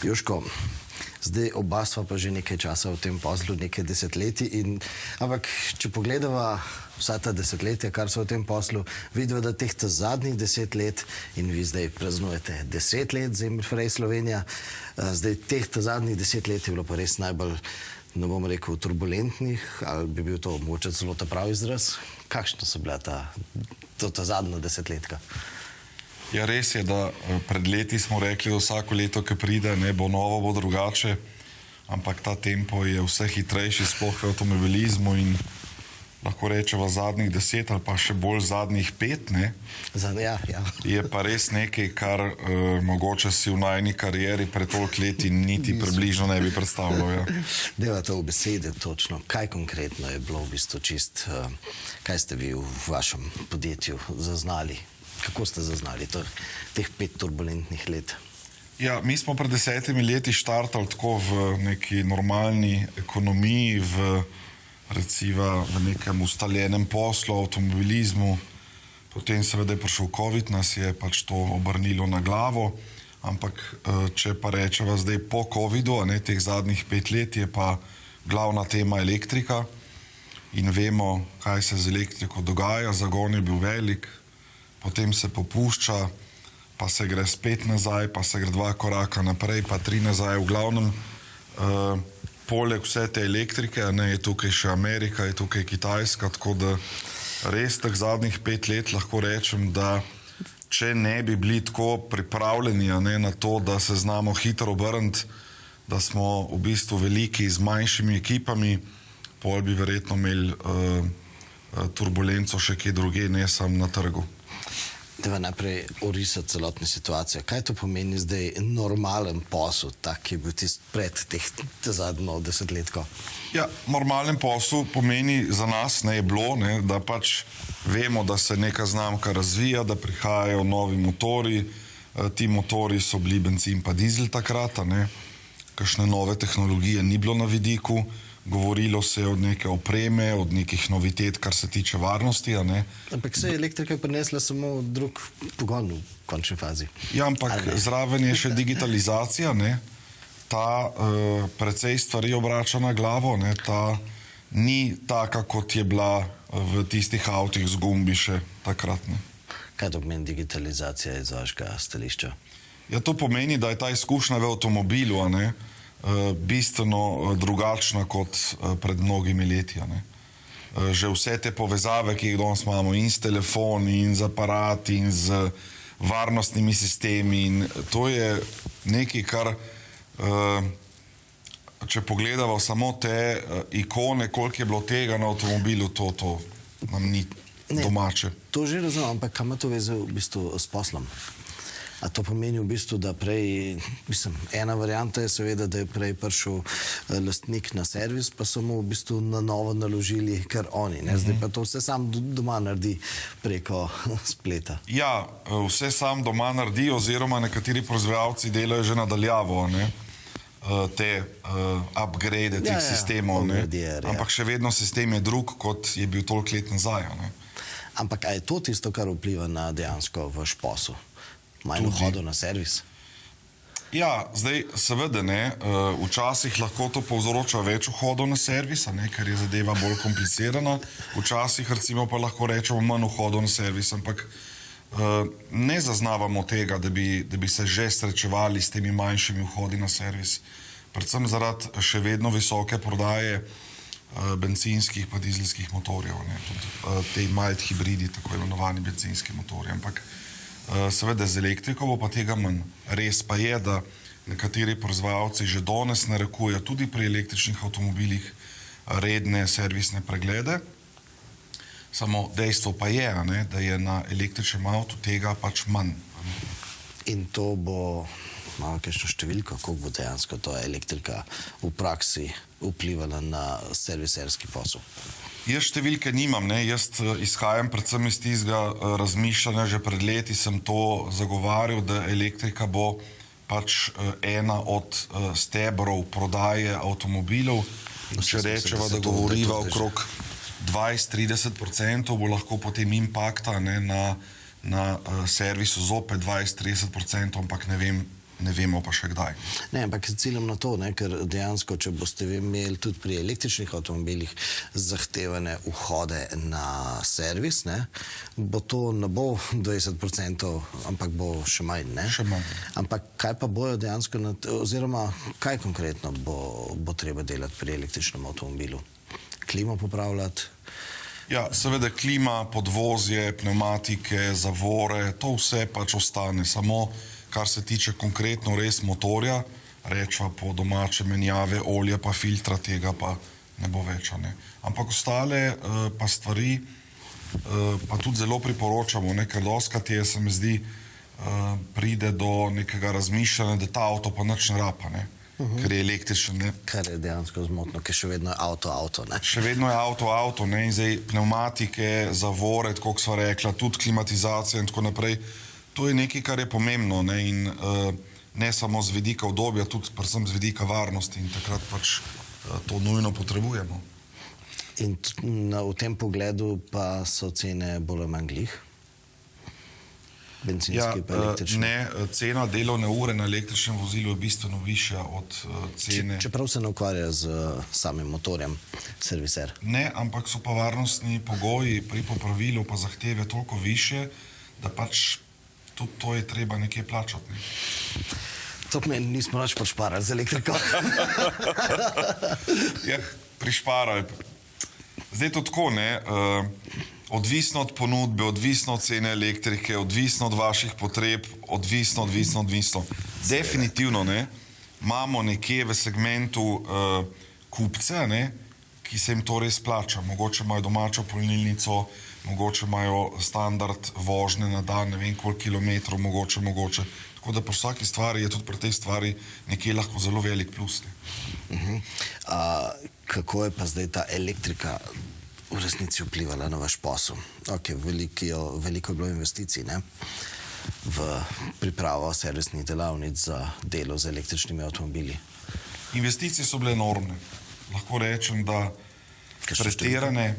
Jožko, zdaj oba sva pa že nekaj časa v tem poslu, nekaj desetletij, ampak če pogledava vsa ta desetletja, kar so v tem poslu, vidva, da teh zadnjih 10 let, in vi zdaj praznujete 10 let Zemljfrej Slovenija, zdaj teh zadnjih 10 let je bilo pa res najbolj, ne bom rekel, turbulentnih, ali bi bil to mogoče celo ta pravi izraz? Kakšna so bila ta zadnja desetletka? Ja, res je, da pred leti smo rekli, da vsako leto, ki pride, ne bo novo, bo drugače, ampak ta tempo je vse hitrejši, sploh v avtomobilizmu in lahko rečeva zadnjih 10 ali pa še bolj zadnjih 5, ne? Ja. Je pa res nekaj, kar mogoče si v najni karieri pred toliko leti niti približno ne bi predstavljal. Ja. Deva to v besede točno. Kaj konkretno je bilo v bistvu čist, kaj ste vi v vašem podjetju zaznali? Kako ste zaznali teh 5 turbulentnih let? Ja, mi smo pred 10 leti štartali tako v neki normalni ekonomiji, recimo v nekem ustaljenem poslu, avtomobilizmu. Potem seveda je prišel COVID, nas je pač to obrnilo na glavo, ampak če pa rečeva zdaj po COVIDu, teh zadnjih 5 let, je pa glavna tema elektrika in vemo, kaj se z elektriko dogaja, zagon je bil velik, potem se popušča, pa se gre spet nazaj, pa se gre 2 koraka naprej, pa 3 nazaj. V glavnem, poleg vse te elektrike, je tukaj še Amerika, je tukaj Kitajska, tako da res teh zadnjih 5 let lahko rečem, da če ne bi bili tako pripravljeni na to, da se znamo hitro obrniti, da smo v bistvu veliki z manjšimi ekipami, pol bi verjetno imeli turbulenco še kje drugje, ne samo na trgu. Deva najprej orisati celotno situacijo. Kaj to pomeni zdaj normalen posel, tak, ki je bil tist pred te zadnjo desetletko? Ja, normalen posel pomeni za nas, je bilo, da pač vemo, da se neka znamka razvija, da prihajajo novi motori. Ti motori so bili bencin pa dizel takrat, kakšne nove tehnologije ni bilo na vidiku. Govorilo se je od neke opreme, od nekih novitet, kar se tiče varnosti. Ampak se je elektrika prinesla samo drug pogon v končni fazi. Ja, ampak zraven je še digitalizacija, ta precej stvari obrača na glavo, ta ni taka, kot je bila v tistih avtih z gumbi še takrat. Kaj to pomeni digitalizacija iz vašega stališča? Ja, to pomeni, da je ta izkušnja v avtomobilu, bistveno drugačna kot pred mnogimi leti. Že vse te povezave, ki jih danes imamo in s telefoni, in z aparati, in z varnostnimi sistemi, in to je nekaj, kar, če pogledamo samo te ikone, koliko je bilo tega na avtomobilu, to nam ni domače. To že razumem, ampak kam ima to veze v bistvu s poslom? A to pomeni v bistvu, da prej, ena varianta je seveda, da je prej prišel lastnik na servis, pa so mu v bistvu na novo naložili kar oni, zdaj pa to vse sam doma naredi preko spleta. Ja, vse sam doma naredi, oziroma nekateri proizvajalci delajo že nadaljavo, te upgrade teh sistemov, ampak še vedno sistem je drug, kot je bil toliko let nazaj. Ampak a je to tisto, kar vpliva na dejansko vaš posel? Manj vhodov na servis? Ja, zdaj seveda včasih lahko to povzroča več vhodov na servis, ker je zadeva bolj komplicirana, včasih recimo pa lahko rečemo manj vhodov na servis, ampak ne zaznavamo tega, da bi se že srečevali s temi manjšimi vhodi na servis. Predvsem zaradi še vedno visoke prodaje bencinskih pa dizelskih motorjev, tudi te mild hibridi, tako imenovani bencinski motorji, ampak seveda z elektriko bo pa tega manj. Res pa je, da nekateri proizvajalci že danes narekujejo tudi pri električnih avtomobilih redne servisne preglede. Samo dejstvo pa je, da je na električnem avtu tega pač manj. In to bo malo kakšno številko, koliko bo dejansko to elektrika v praksi vplivala na serviserski posel? Jaz številke nimam, jaz izhajam predvsem iz tistega razmišljanja, že pred leti sem to zagovarjal, da elektrika bo pač ena od stebrov prodaje avtomobilov. Če rečeva, da govoriva okrog 20-30%, bo lahko potem impakta na servisu zopet 20-30%, ampak ne vem, ne vemo pa še kdaj. Ne, ampak ciljam na to, ne, ker dejansko, če boste vi imeli tudi pri električnih avtomobilih zahtevane vhode na servis, ne, bo to ne bo 20%, ampak bo še manj. Ne? Še manj. Ampak kaj pa bojo dejansko, oziroma kaj konkretno bo treba delati pri električnem avtomobilu? Klimo popravljati? Ja, seveda klima, podvozje, pneumatike, zavore, to vse pač ostane. Samo kar se tiče konkretno res motorja, rečva po domače menjave olja pa filtra, tega pa ne bo več. Ne? Ampak ostale pa stvari pa tudi zelo priporočamo, ne? Ker dostikrat se mi zdi, pride do nekega razmišljanja, da ta avto pa nič ne rapa, ne? Ker je električen. Ne? Kar je dejansko zmotno, ker še vedno je avto, ne? Še vedno je avto, ne? In zdaj pneumatike, zavore, tako kot sva rekla, tudi klimatizacija in tako naprej. To je nekaj, kar je pomembno, ne? In ne samo z vidika udobja, tudi predvsem z vidika varnosti in takrat pač to nujno potrebujemo. In v tem pogledu pa so cene bolj ali manj glih? Bencinski pa električni? Ne, cena delovne ure na električnem vozilu je bistveno višja od cene. Čeprav se ne ukvarja z samim motorjem, serviser? Ne, ampak so pa varnostni pogoji pri popravilu pa zahteve toliko više, da pač tudi to je treba nekje plačati. Ne? To pomeni, nismo nič prišparali z elektriko. Ja, prišparali. Zdaj to tako, ne, odvisno od ponudbe, odvisno od cene elektrike, odvisno od vaših potreb, odvisno. Definitivno, ne, imamo nekje v segmentu kupce, ne, ki se jim to res plača. Mogoče imajo domačo polnilnico, mogoče imajo standard vožnje na dan, ne vem koliko kilometrov, mogoče. Tako da po vsaki stvari je tudi pri tej stvari nekje lahko zelo velik plus. Kako je pa zdaj ta elektrika v resnici vplivala na vaš posel? Ok, veliko je bilo investicij, ne? V pripravo servisnih delavnic za delo z električnimi avtomobili. Investicije so bile enormne. Lahko rečem, da pretirane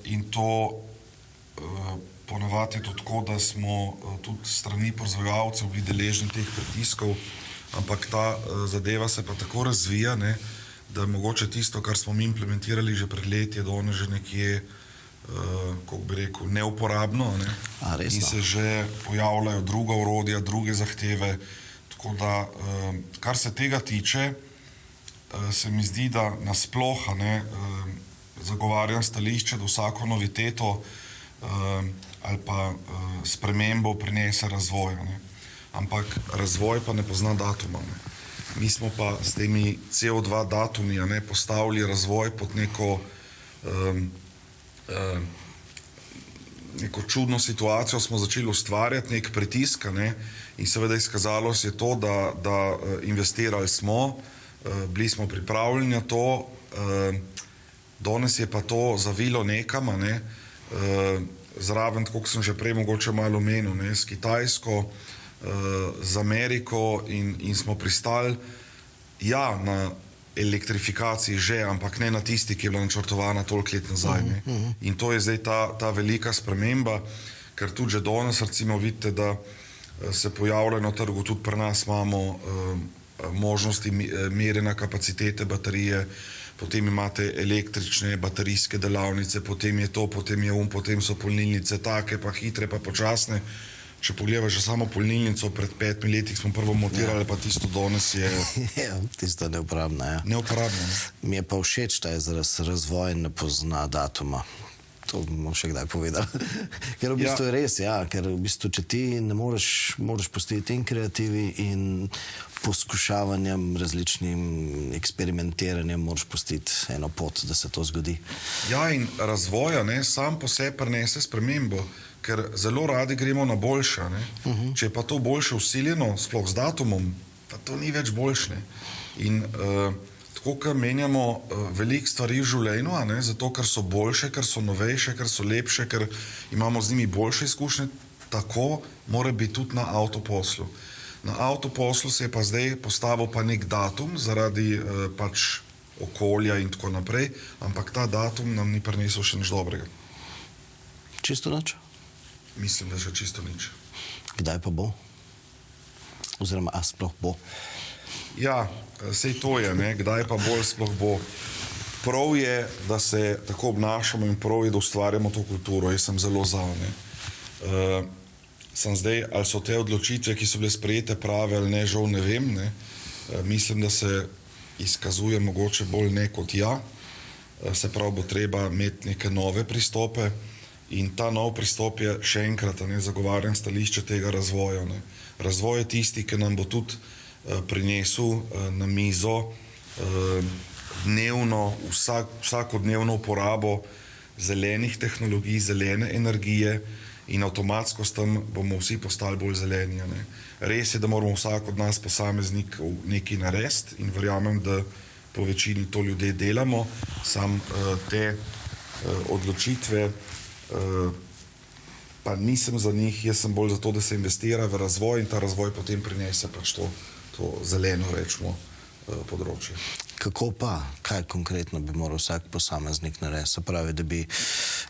in to ponavadi je to tako, da smo tudi strani proizvajalcev bili deležni teh pritiskov, ampak ta zadeva se pa tako razvija, ne, da mogoče tisto, kar smo mi implementirali že pred leti, je danes že nekje, kako bi rekel, neuporabno, ne? In se že pojavljajo druga orodja, druge zahteve, tako da, kar se tega tiče, se mi zdi, da nasploh, ne, zagovarjam stališče, da vsako noviteto ali pa spremembo prinese razvoja, ne? Ampak razvoj pa ne pozna datuma, ne? Mi smo pa s temi CO2 datumi, ne, postavili razvoj pod neko čudno situacijo, smo začeli ustvarjati nek pritisk, ne, in seveda izkazalo se je to, da investirali smo, bili smo pripravljeni na to, danes je pa to zavilo nekam, ne, zraven, tako kot sem že prej mogoče malo omenil, ne, s Kitajsko, z Ameriko in smo pristali, ja, na elektrifikaciji že, ampak ne na tisti, ki je bila načrtovana toliko let nazaj. Ne. In to je zdaj ta velika sprememba, ker tudi že danes, recimo, vidite, da se pojavljajo na trgu, tudi pri nas imamo možnosti merjenja kapacitete baterije, potem imate električne baterijske delavnice, potem je to, potem je potem so polnilnice take, pa hitre, pa počasne. Če pogledaš že samo polnilnico, pred 5 leti smo prvo montirali, pa tisto danes je... Ja, tisto neuporabno, ja. Neuporabno, ne? Mi je pa všeč ta izraz, razvoj ne pozna datuma. To bomo še kdaj povedali. Ker v bistvu je res, ja, ker v bistvu, če ti ne moraš pustiti in kreativi in poskušavanjem, različnim eksperimentiranjem, moraš pustiti eno pot, da se to zgodi. Ja, in razvoja, ne, sam po sebi prinese spremembo, ker zelo radi gremo na boljše, ne. Če je pa to boljše vsiljeno, sploh z datumom, pa to ni več boljše, ne. In tako, ker menjamo veliko stvari v življenju, ne, zato, ker so boljše, ker so novejše, ker so lepše, ker imamo z njimi boljše izkušnje, tako mora biti tudi na avtoposlu. Na avtoposlu se je pa zdaj postavil pa nek datum zaradi pač okolja in tako naprej, ampak ta datum nam ni prinesel še nič dobrega. Čisto nič? Mislim, da še čisto nič. Kdaj pa bo? Oziroma, a sploh bo? Ja, sej to je, ne? Kdaj pa bolj sploh bo. Prav je, da se tako obnašamo in prav je, da ustvarjamo to kulturo. Jaz sem zelo za, ne. Sem zdaj, ali so te odločitve, ki so bile sprejete prave ali ne, žal ne vem, ne. Mislim, da se izkazuje mogoče bolj ne kot ja. Se pravi, bo treba imeti neke nove pristope in ta nov pristop je še enkrat, ne, zagovarjam stališče tega razvoja, ne. Razvoj je tisti, ki nam bo tudi prinesel na mizo dnevno, vsakodnevno uporabo zelenih tehnologij, zelene energije in avtomatsko s tem bomo vsi postali bolj zeleni, ne. Res je, da moramo vsak od nas posameznik nekaj narediti in verjamem, da po večini to ljudje delamo, sam te odločitve pa nisem za njih, jaz sem bolj za to, da se investira v razvoj in ta razvoj potem prinese pač to zeleno, rečemo, področje. Kako pa? Kaj konkretno bi moral vsak posameznik narediti? Se pravi, da bi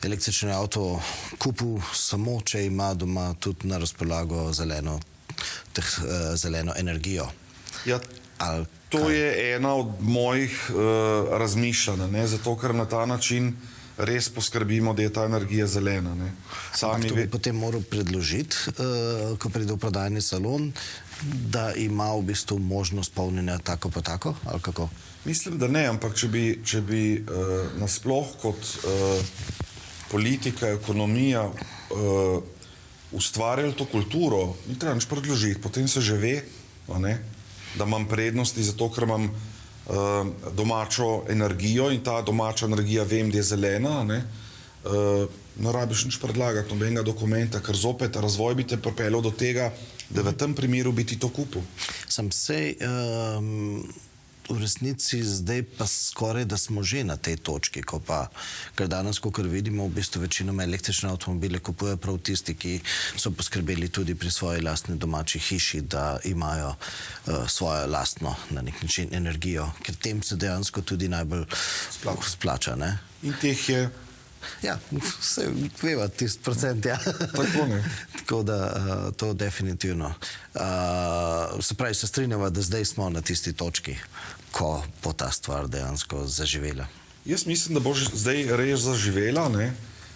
električni avto kupil samo, če ima doma tudi na razpolago zeleno energijo. Ja, to je ena od mojih razmišljanj, ne, zato ker na ta način res poskrbimo, da je ta energija zelena, ne. Ampak to bi potem moral predložiti, ko pride v prodajni salon, da ima v bistvu možnost polnjenja tako pa tako, ali kako? Mislim, da ne, ampak če bi nasploh kot politika, ekonomija ustvarjali to kulturo, ni treba nič predložiti, potem se že ve, ne, da imam prednosti zato, ker imam domačo energijo in ta domača energija vem, da je zelena, ne, ne rabiš nič predlagati, nobenega dokumenta, ker zopet razvoj bi te pripeljal do tega, da v tem primeru bi ti to kupil. Sam sej v resnici zdaj pa skoraj, da smo že na tej točki, ker danes, kakor vidimo, v bistvu večinoma električne avtomobile kupujejo prav tisti, ki so poskrbeli tudi pri svoji lastni domači hiši, da imajo svojo lastno, na nek način, energijo, ker tem se dejansko tudi najbolj splača, ne? In teh je... Ja, se veva, tist procent, ja. Tako ne. Tako da to definitivno. Se pravi, se strinjava, da zdaj smo na tisti točki, ko bo ta stvar dejansko zaživela. Jaz mislim, da bo zdaj res zaživela, ne.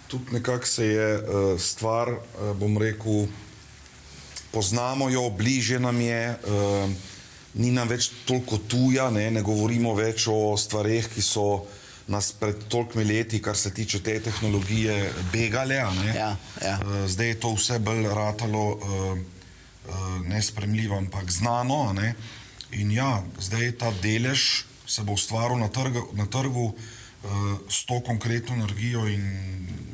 Tudi nekako se je stvar, bom rekel, poznamo jo, bližje nam je, ni nam več toliko tuja, ne govorimo več o stvareh, ki so nas pred tolikimi leti, kar se tiče te tehnologije, begale, ne. Ja. Zdaj je to vse bolj ratalo nespremljivo, ampak znano, ne. In ja, zdaj ta delež se bo ustvaril na trgu s to konkretno energijo in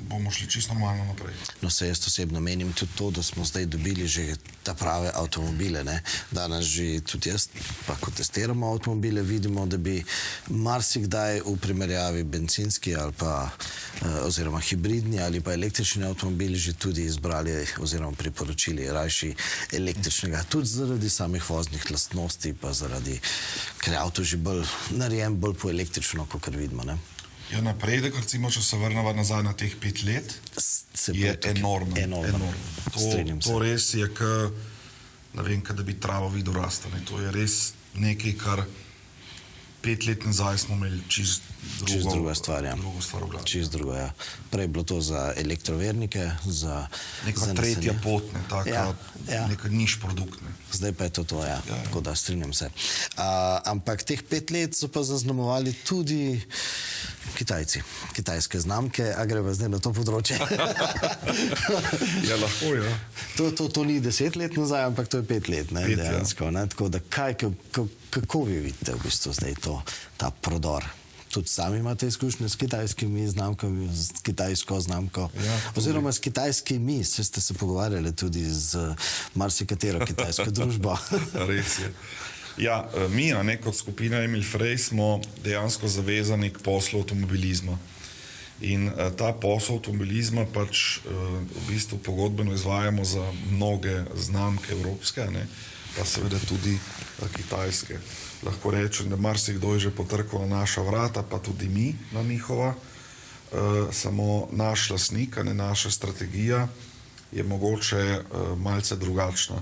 bomo šli čisto normalno naprej. No, se jaz osebno menim tudi to, da smo zdaj dobili že ta prave avtomobile, ne. Danes že tudi jaz, pa ko testiramo avtomobile, vidimo, da bi marsikdaj v primerjavi bencinski ali pa oziroma hibridni ali pa električni avtomobili že tudi izbrali oziroma priporočili rajši električnega, tudi zaradi samih voznih lastnosti, pa zaradi, ker je avto že bolj narejen, bolj po električno, kakor vidimo, ne. Ja, napredek, recimo, če se vrneva nazaj na teh 5 let, je enormen. To res je, ne vem, da bi travo videl rasti. To je res nekaj, kar 5 let nazaj smo imeli čisto druga stvar, ja. v glavi. Čisto drugo, ja. Prej je bilo to za elektrovernike, za... Neka tretja pot, ne, taka, neka niš produkt, ne. Zdaj pa je to, ja. Tako da strinjam se. Ampak teh 5 let so pa zaznamovali tudi Kitajci, kitajske znamke, a greva zdaj na to področje. Ja, lahko, ja. To ni 10 let nazaj, ampak to je 5 let, ne, dejansko, ne. Tako da kako vi vidite v bistvu zdaj ta prodor? Tudi sami imate izkušnje s kitajskimi znamkami, s kitajsko znamko, oziroma s kitajskimi, ste se pogovarjali tudi z marsikatero kitajsko družbo. Res je. Ja, mi, kot skupina Emil Frey, smo dejansko zavezani k poslu avtomobilizma. In ta posel avtomobilizma pač v bistvu pogodbeno izvajamo za mnoge znamke evropske, ne, pa seveda tudi kitajske. Lahko rečem, da marsikdo je že potrkal na naša vrata, pa tudi mi na njihova. Samo naš lastnik, ne naša strategija, je mogoče malce drugačna.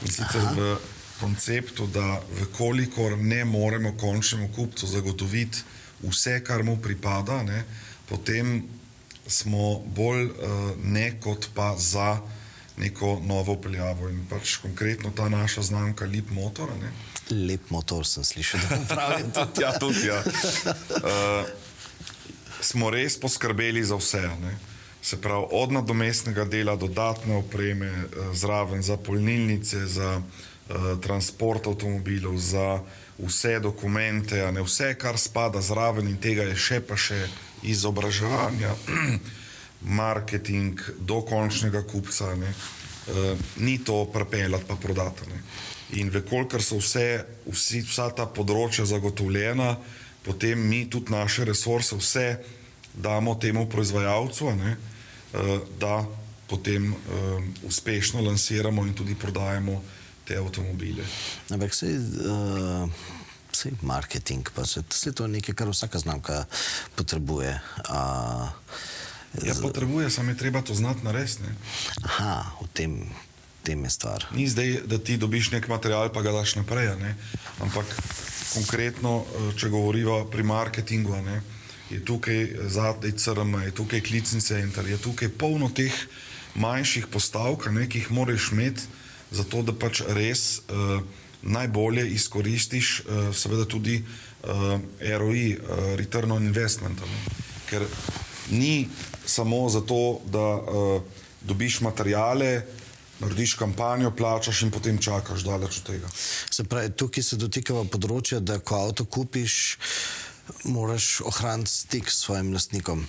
In sicer v konceptu, da vkolikor ne moremo končnemu kupcu zagotoviti vse, kar mu pripada, ne, potem smo bolj ne kot pa za neko novo vpeljavo. In pač konkretno ta naša znamka Lep Motor, ne. Lep motor sem slišal, da pravim. Ja, tudi, ja. Smo res poskrbeli za vse, ne. Se pravi, od nadomestnega dela, dodatne opreme, zraven za polnilnice, za transport avtomobilov, za vse dokumente, a ne, vse, kar spada zraven, in tega je še pa še izobraževanja, marketing do končnega kupca, ne. Ni to pripeljati pa prodati, ne. In vkolikor so vsa ta področja zagotovljena, potem mi tudi naše resurse vse damo temu proizvajalcu, ne, da potem uspešno lansiramo in tudi prodajamo te avtomobile. Ampak sej marketing, pa se to nekaj, kar vsaka znamka potrebuje. Ja, potrebuje, samo je treba to znati narediti, ne. Aha, v tem je stvar. Ni zdaj, da ti dobiš nek material, pa ga daš naprej, ne. Ampak konkretno, če govoriva pri marketingu, ne, je tukaj zadnji CRM, je tukaj klicni center, je tukaj polno teh manjših postavk, ne, ki jih moraš imeti, zato da pač res najbolje izkoristiš seveda tudi ROI, return on investment, ne. Ker ni samo zato, da dobiš materijale, narediš kampanjo, plačaš in potem čakaš daleč od tega. Se pravi, tukaj se dotikava področja, da ko avto kupiš, moraš ohraniti stik s svojim lastnikom.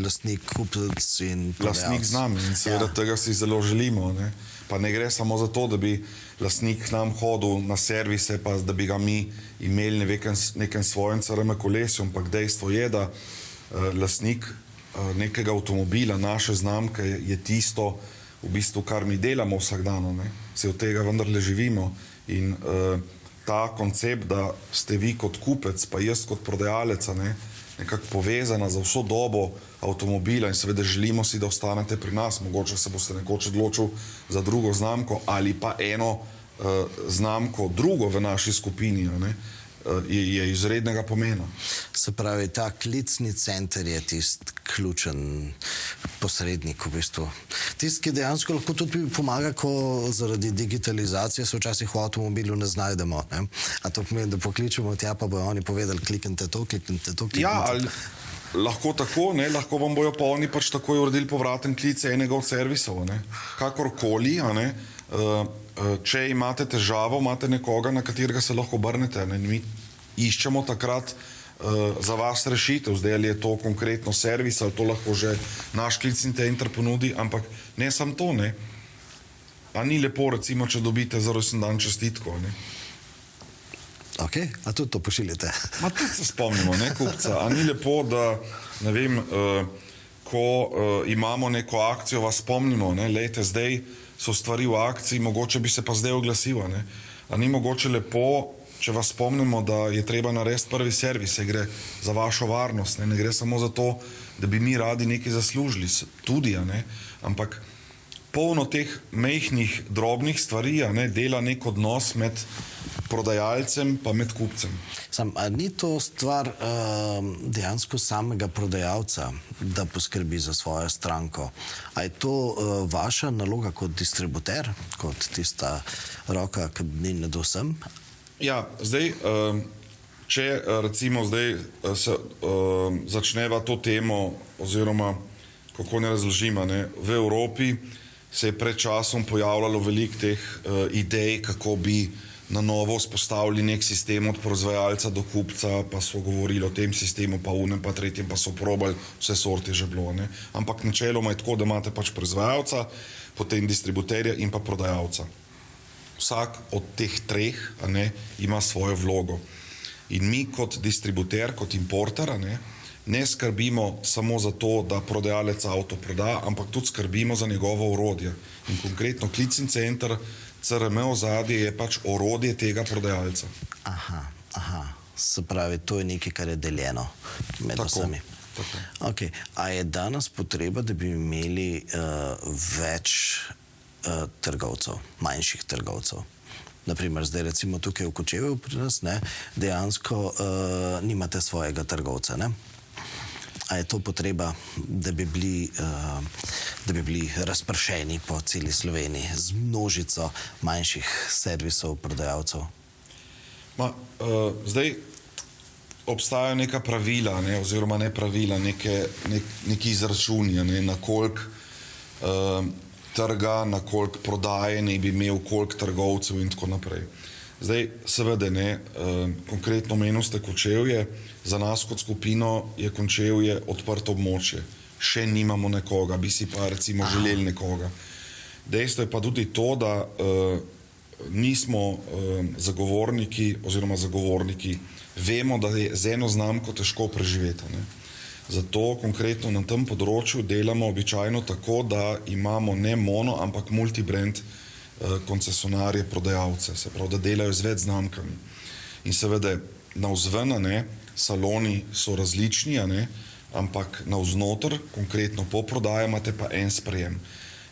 Lastnik, kupec in prodajalec. Lastnik z nami in seveda tega si zelo želimo, ne. Pa ne gre samo za to, da bi lastnik k nam hodil na servise, pa da bi ga mi imeli nekem svojem CRM kolesju, ampak dejstvo je, da lastnik nekega avtomobila, naše znamke, je tisto, v bistvu, kar mi delamo vsak dan, ne. Se od tega vendarle živimo in ta koncept, da ste vi kot kupec, pa jaz kot prodajalec, ne, nekako povezana za vso dobo avtomobila in seveda želimo si, da ostanete pri nas, mogoče se boste nekoč odločil za drugo znamko ali pa eno znamko drugo v naši skupini, ne, je izrednega pomena. Se pravi, ta klicni center je tisti ključen posrednik v bistvu. Tisti, ki dejansko lahko tudi pomaga, ko zaradi digitalizacije se včasih v avtomobilu ne znajdemo, ne? A to pomeni, da pokličemo tja, pa bojo oni povedali, kliknite to, kliknite to, kliknite to. Ja, ali lahko tako, ne, lahko vam bojo pa oni pač takoj uredili povraten klic enega od servisov, ne. Kakorkoli, a ne, če imate težavo, imate nekoga, na katerega se lahko obrnete, ne, in mi iščemo takrat za vas rešitev, zdaj ali je to konkretno servis, ali to lahko že naš klicni center ponudi, ampak ne samo to, ne. A ni lepo, recimo, če dobite za rojstni dan čestitko, ne. Ok, a tudi to pošiljate? Ma tudi se spomnimo, ne, kupca. A ni lepo, da, ne vem, ko imamo neko akcijo, vas spomnimo, ne, lejte, zdaj so stvari v akciji, mogoče bi se pa zdaj oglasiva, ne. A ni mogoče lepo, če vas spomnimo, da je treba narediti prvi servis, se gre za vašo varnost, ne gre samo za to, da bi mi radi nekaj zaslužili, tudi, a ne, ampak polno teh majhnih, drobnih stvari, a ne, dela nek odnos med prodajalcem pa med kupcem. A ni to stvar dejansko samega prodajalca, da poskrbi za svojo stranko? A je to vaša naloga kot distributer, kot tista roka, ki ni nad vsem? Ja, zdaj, če recimo zdaj se začneva to temo, oziroma kako ne razložim, ne, v Evropi se je pred časom pojavljalo veliko teh idej, kako bi na novo vzpostavili nek sistem od proizvajalca do kupca, pa so govorili o tem sistemu, pa unem, pa tretjem, pa so probali, vse sorte je že bilo, ne. Ampak načeloma je tako, da imate pač proizvajalca, potem distributerja in pa prodajalca. Vsak od teh treh, a ne, ima svojo vlogo. In mi kot distributer, kot importer, ne skrbimo samo za to, da prodajalec avto proda, ampak tudi skrbimo za njegovo orodje. In konkretno klicni center, CRM ozadje je pač orodje tega prodajalca. Aha, se pravi, to je nekaj, kar je deljeno med vsemi. Tako. Ok, a je danes potreba, da bi imeli več trgovcev, manjših trgovcev? naprimer zdaj recimo tukaj v Kočevju pri nas, ne, dejansko nimate svojega trgovca, ne? A je to potreba, da bi bili razpršeni po celi Sloveniji z množico manjših servisov, prodajalcev? Zdaj obstajajo neka pravila, ne, oziroma ne pravila, neki izračuni, ne, na koliko trga, na koliko prodaje ne bi imel, koliko trgovcev in tako naprej. Zdaj, seveda ne, konkretno omenil ste Kočevje, za nas kot skupino je Kočevje odprto območje. Še nimamo nekoga, bi si pa recimo želeli nekoga. Dejstvo je pa tudi to, da nismo zagovorniki, vemo, da je z eno znamko težko preživeti. Ne. Zato konkretno na tem področju delamo običajno tako, da imamo ne mono, ampak multibrand koncesionarje, prodajalce, se pravi, da delajo z več znamkami. In seveda navzven, ne, saloni so različni, ne, ampak navznoter, konkretno po prodaji, imate pa en sprejem.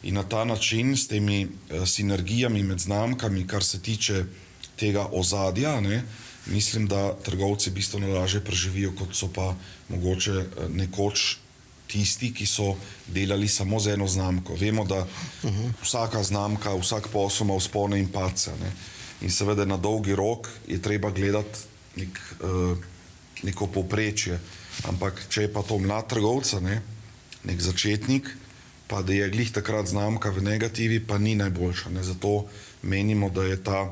In na ta način s temi sinergijami med znamkami, kar se tiče tega ozadja, ne, mislim, da trgovci bistveno lažje preživijo, kot so pa mogoče nekoč tisti, ki so delali samo z eno znamko. Vemo, da vsaka znamka, vsak posel ima vzpone in padce. Ne. In seveda na dolgi rok je treba gledati neko povprečje. Ampak če je pa to mlad trgovca, ne, nek začetnik, pa da je glih takrat znamka v negativi, pa ni najboljša. Ne. Zato menimo, da je ta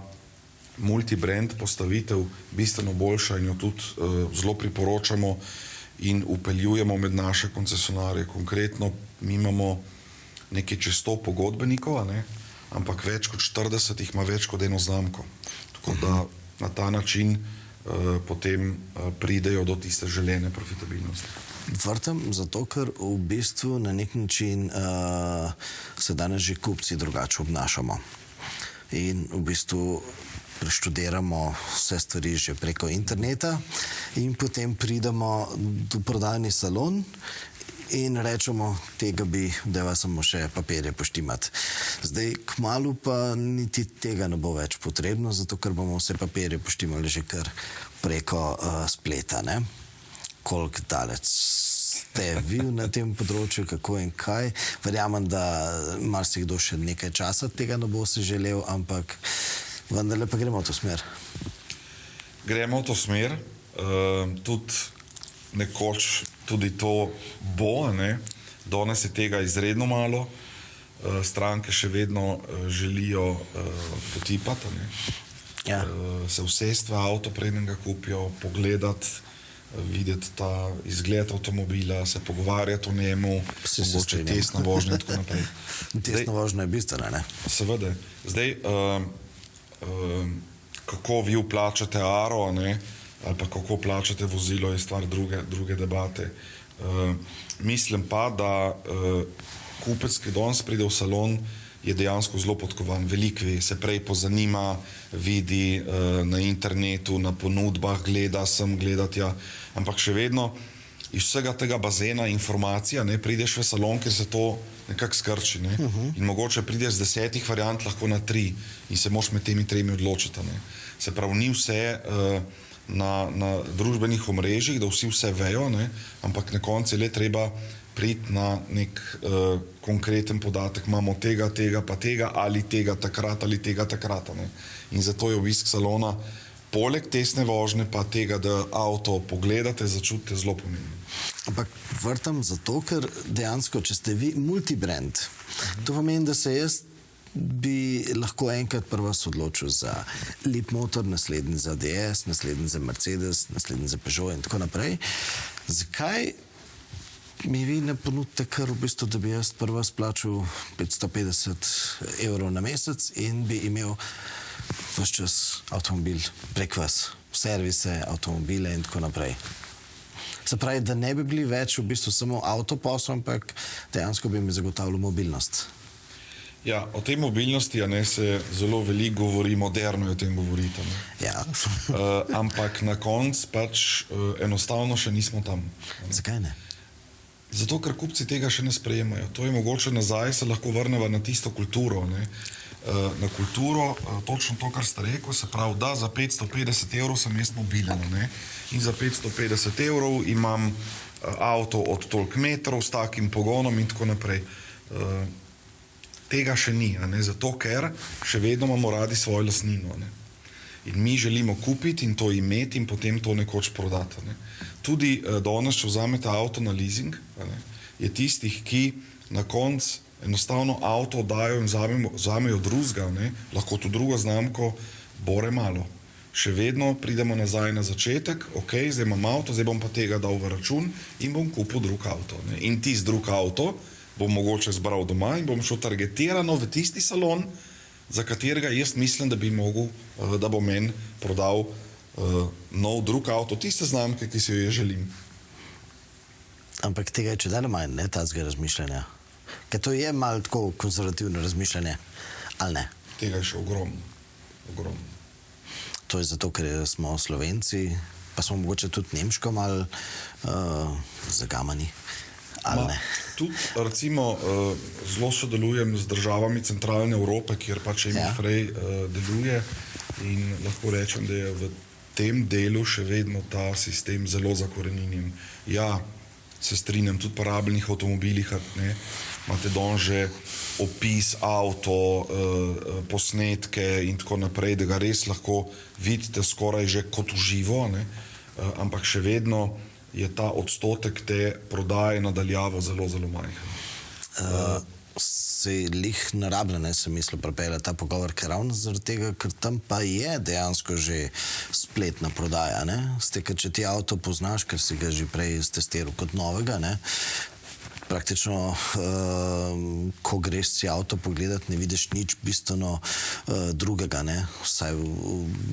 multibrand postavitev bistveno boljša in jo tudi zelo priporočamo in upeljujemo med naše koncesionarje. Konkretno mi imamo nekaj čez 100 pogodbenikov, ne, ampak več kot 40 jih ima več kot eno znamko. Tako da na ta način potem pridejo do tiste želene profitabilnosti. Vrtam zato, ker v bistvu na nek način se danes že kupci drugače obnašamo. In v bistvu preštudiramo vse stvari že preko interneta in potem pridemo v prodajni salon in rečemo, tega bi deva samo še papirje poštimati. Zdaj, kmalu pa niti tega ne bo več potrebno, zato ker bomo vse papirje poštimali že kar preko spleta, ne? Koliko daleč ste vi na tem področju, kako in kaj? Verjamem, da marsikdo še nekaj časa tega ne bo si želel, ampak vendarle pa gremo v to smer. Gremo v to smer, tudi nekoč tudi to bo, ne. Danes je tega izredno malo, stranke še vedno želijo potipati, ne. Ja. Se usesti v avto, preden ga kupijo, pogledati, videti ta izgled avtomobila, se pogovarjati o njemu, mogoče testna vožnja in tako naprej. Testna vožnja je bistvena, ne? Seveda. Zdaj, kako vi vplačate aro, ne, ali pa kako plačate vozilo, je stvar druge debate. Mislim pa, da kupec, ki danes pride v salon, je dejansko zelo podkovan, veliko ve, se prej pozanima, vidi na internetu, na ponudbah, gleda sem, gleda tja, ampak še vedno iz vsega tega bazena informacija, ne, prideš v salon, kjer se to nekako skrči, ne, in mogoče prideš z 10 variant lahko na 3 in se moš med temi 3 odločiti, ne. Se pravi, ni vse na družbenih omrežjih, da vsi vse vejo, ne, ampak na koncu je le treba priti na nek konkreten podatek, imamo tega, pa tega, ali tega takrat, ali tega takrat, ne. In zato je obisk salona poleg testne vožnje pa tega, da avto pogledate, začutite, zelo pomembno. Ampak vrtam zato, ker dejansko, če ste vi multibrand, to pomeni, da se jaz bi lahko enkrat pri vas odločil za Leapmotor, naslednji za DS, naslednji za Mercedes, naslednji za Peugeot in tako naprej. Zakaj mi vi ne ponudite kar v bistvu, da bi jaz pri vas plačal 550 evrov na mesec in bi imel ves čas avtomobil prek vas, servise, avtomobile in tako naprej. Se pravi, da ne bi bili več v bistvu samo avtoposel, ampak dejansko bi mi zagotavljal mobilnost. Ja, o tej mobilnosti, ne, se zelo veliko govori, moderno je o tem govoriti. Ne. Ja. Ampak na koncu pač enostavno še nismo tam. Zakaj ne? Zato, ker kupci tega še ne sprejemajo. To je mogoče nazaj, se lahko vrneva na tisto kulturo, ne. na kulturo, točno to, kar ste rekel, se pravi, da za 550 evrov sem jaz mobilen, ne? In za 550 evrov imam avto od toliko metrov s takim pogonom in tako naprej. Tega še ni, ne? Zato ker še vedno imamo radi svojo lastnino. Ne? In mi želimo kupiti in to imeti in potem to nekoč prodati. Ne? Tudi danes, če vzamete avto na leasing, ne? Je tistih, ki na koncu enostavno avto dajo in vzamejo drugega, lahko tudi drugo znamko, bore malo. Še vedno pridemo nazaj na začetek, ok, zdaj imam avto, zdaj bom pa tega dal v račun in bom kupil drug avto. Ne? In tisti drug avto bom mogoče zbral doma in bom šel targetirano v tisti salon, za katerega jaz mislim, da bi mogel, da bo meni prodal nov drug avto, tiste znamke, ki si jo jaz želim. Ampak tega je čedalje manj, ne, tazga razmišljanja. Ker to je malo tako konzervativno razmišljanje, ali ne? Tega je še ogromno. Ogromno. To je zato, ker smo Slovenci, pa smo mogoče tudi nemško malo zagamani, ali ne? Tudi, recimo, zelo sodelujem z državami centralne Evrope, kjer pač Emil deluje in lahko rečem, da je v tem delu še vedno ta sistem zelo zakoreninjen. Ja, se strinjam, tudi po rabljenih avtomobilih, ne, imate danes že opis avto, posnetke in tako naprej, da ga res lahko vidite skoraj že kot v živo, ne, ampak še vedno je ta odstotek te prodaje nadaljavo zelo, zelo majhen. Se lih narabljene, sem mislil, pripelje ta pogovor, ker ravno zaradi tega, ker tam pa je dejansko že spletna prodaja, ne? Ker če ti avto poznaš, ker si ga že prej testiral kot novega, ne? Praktično, ko greš si avto pogledat, ne vidiš nič bistveno drugega, ne? Vsaj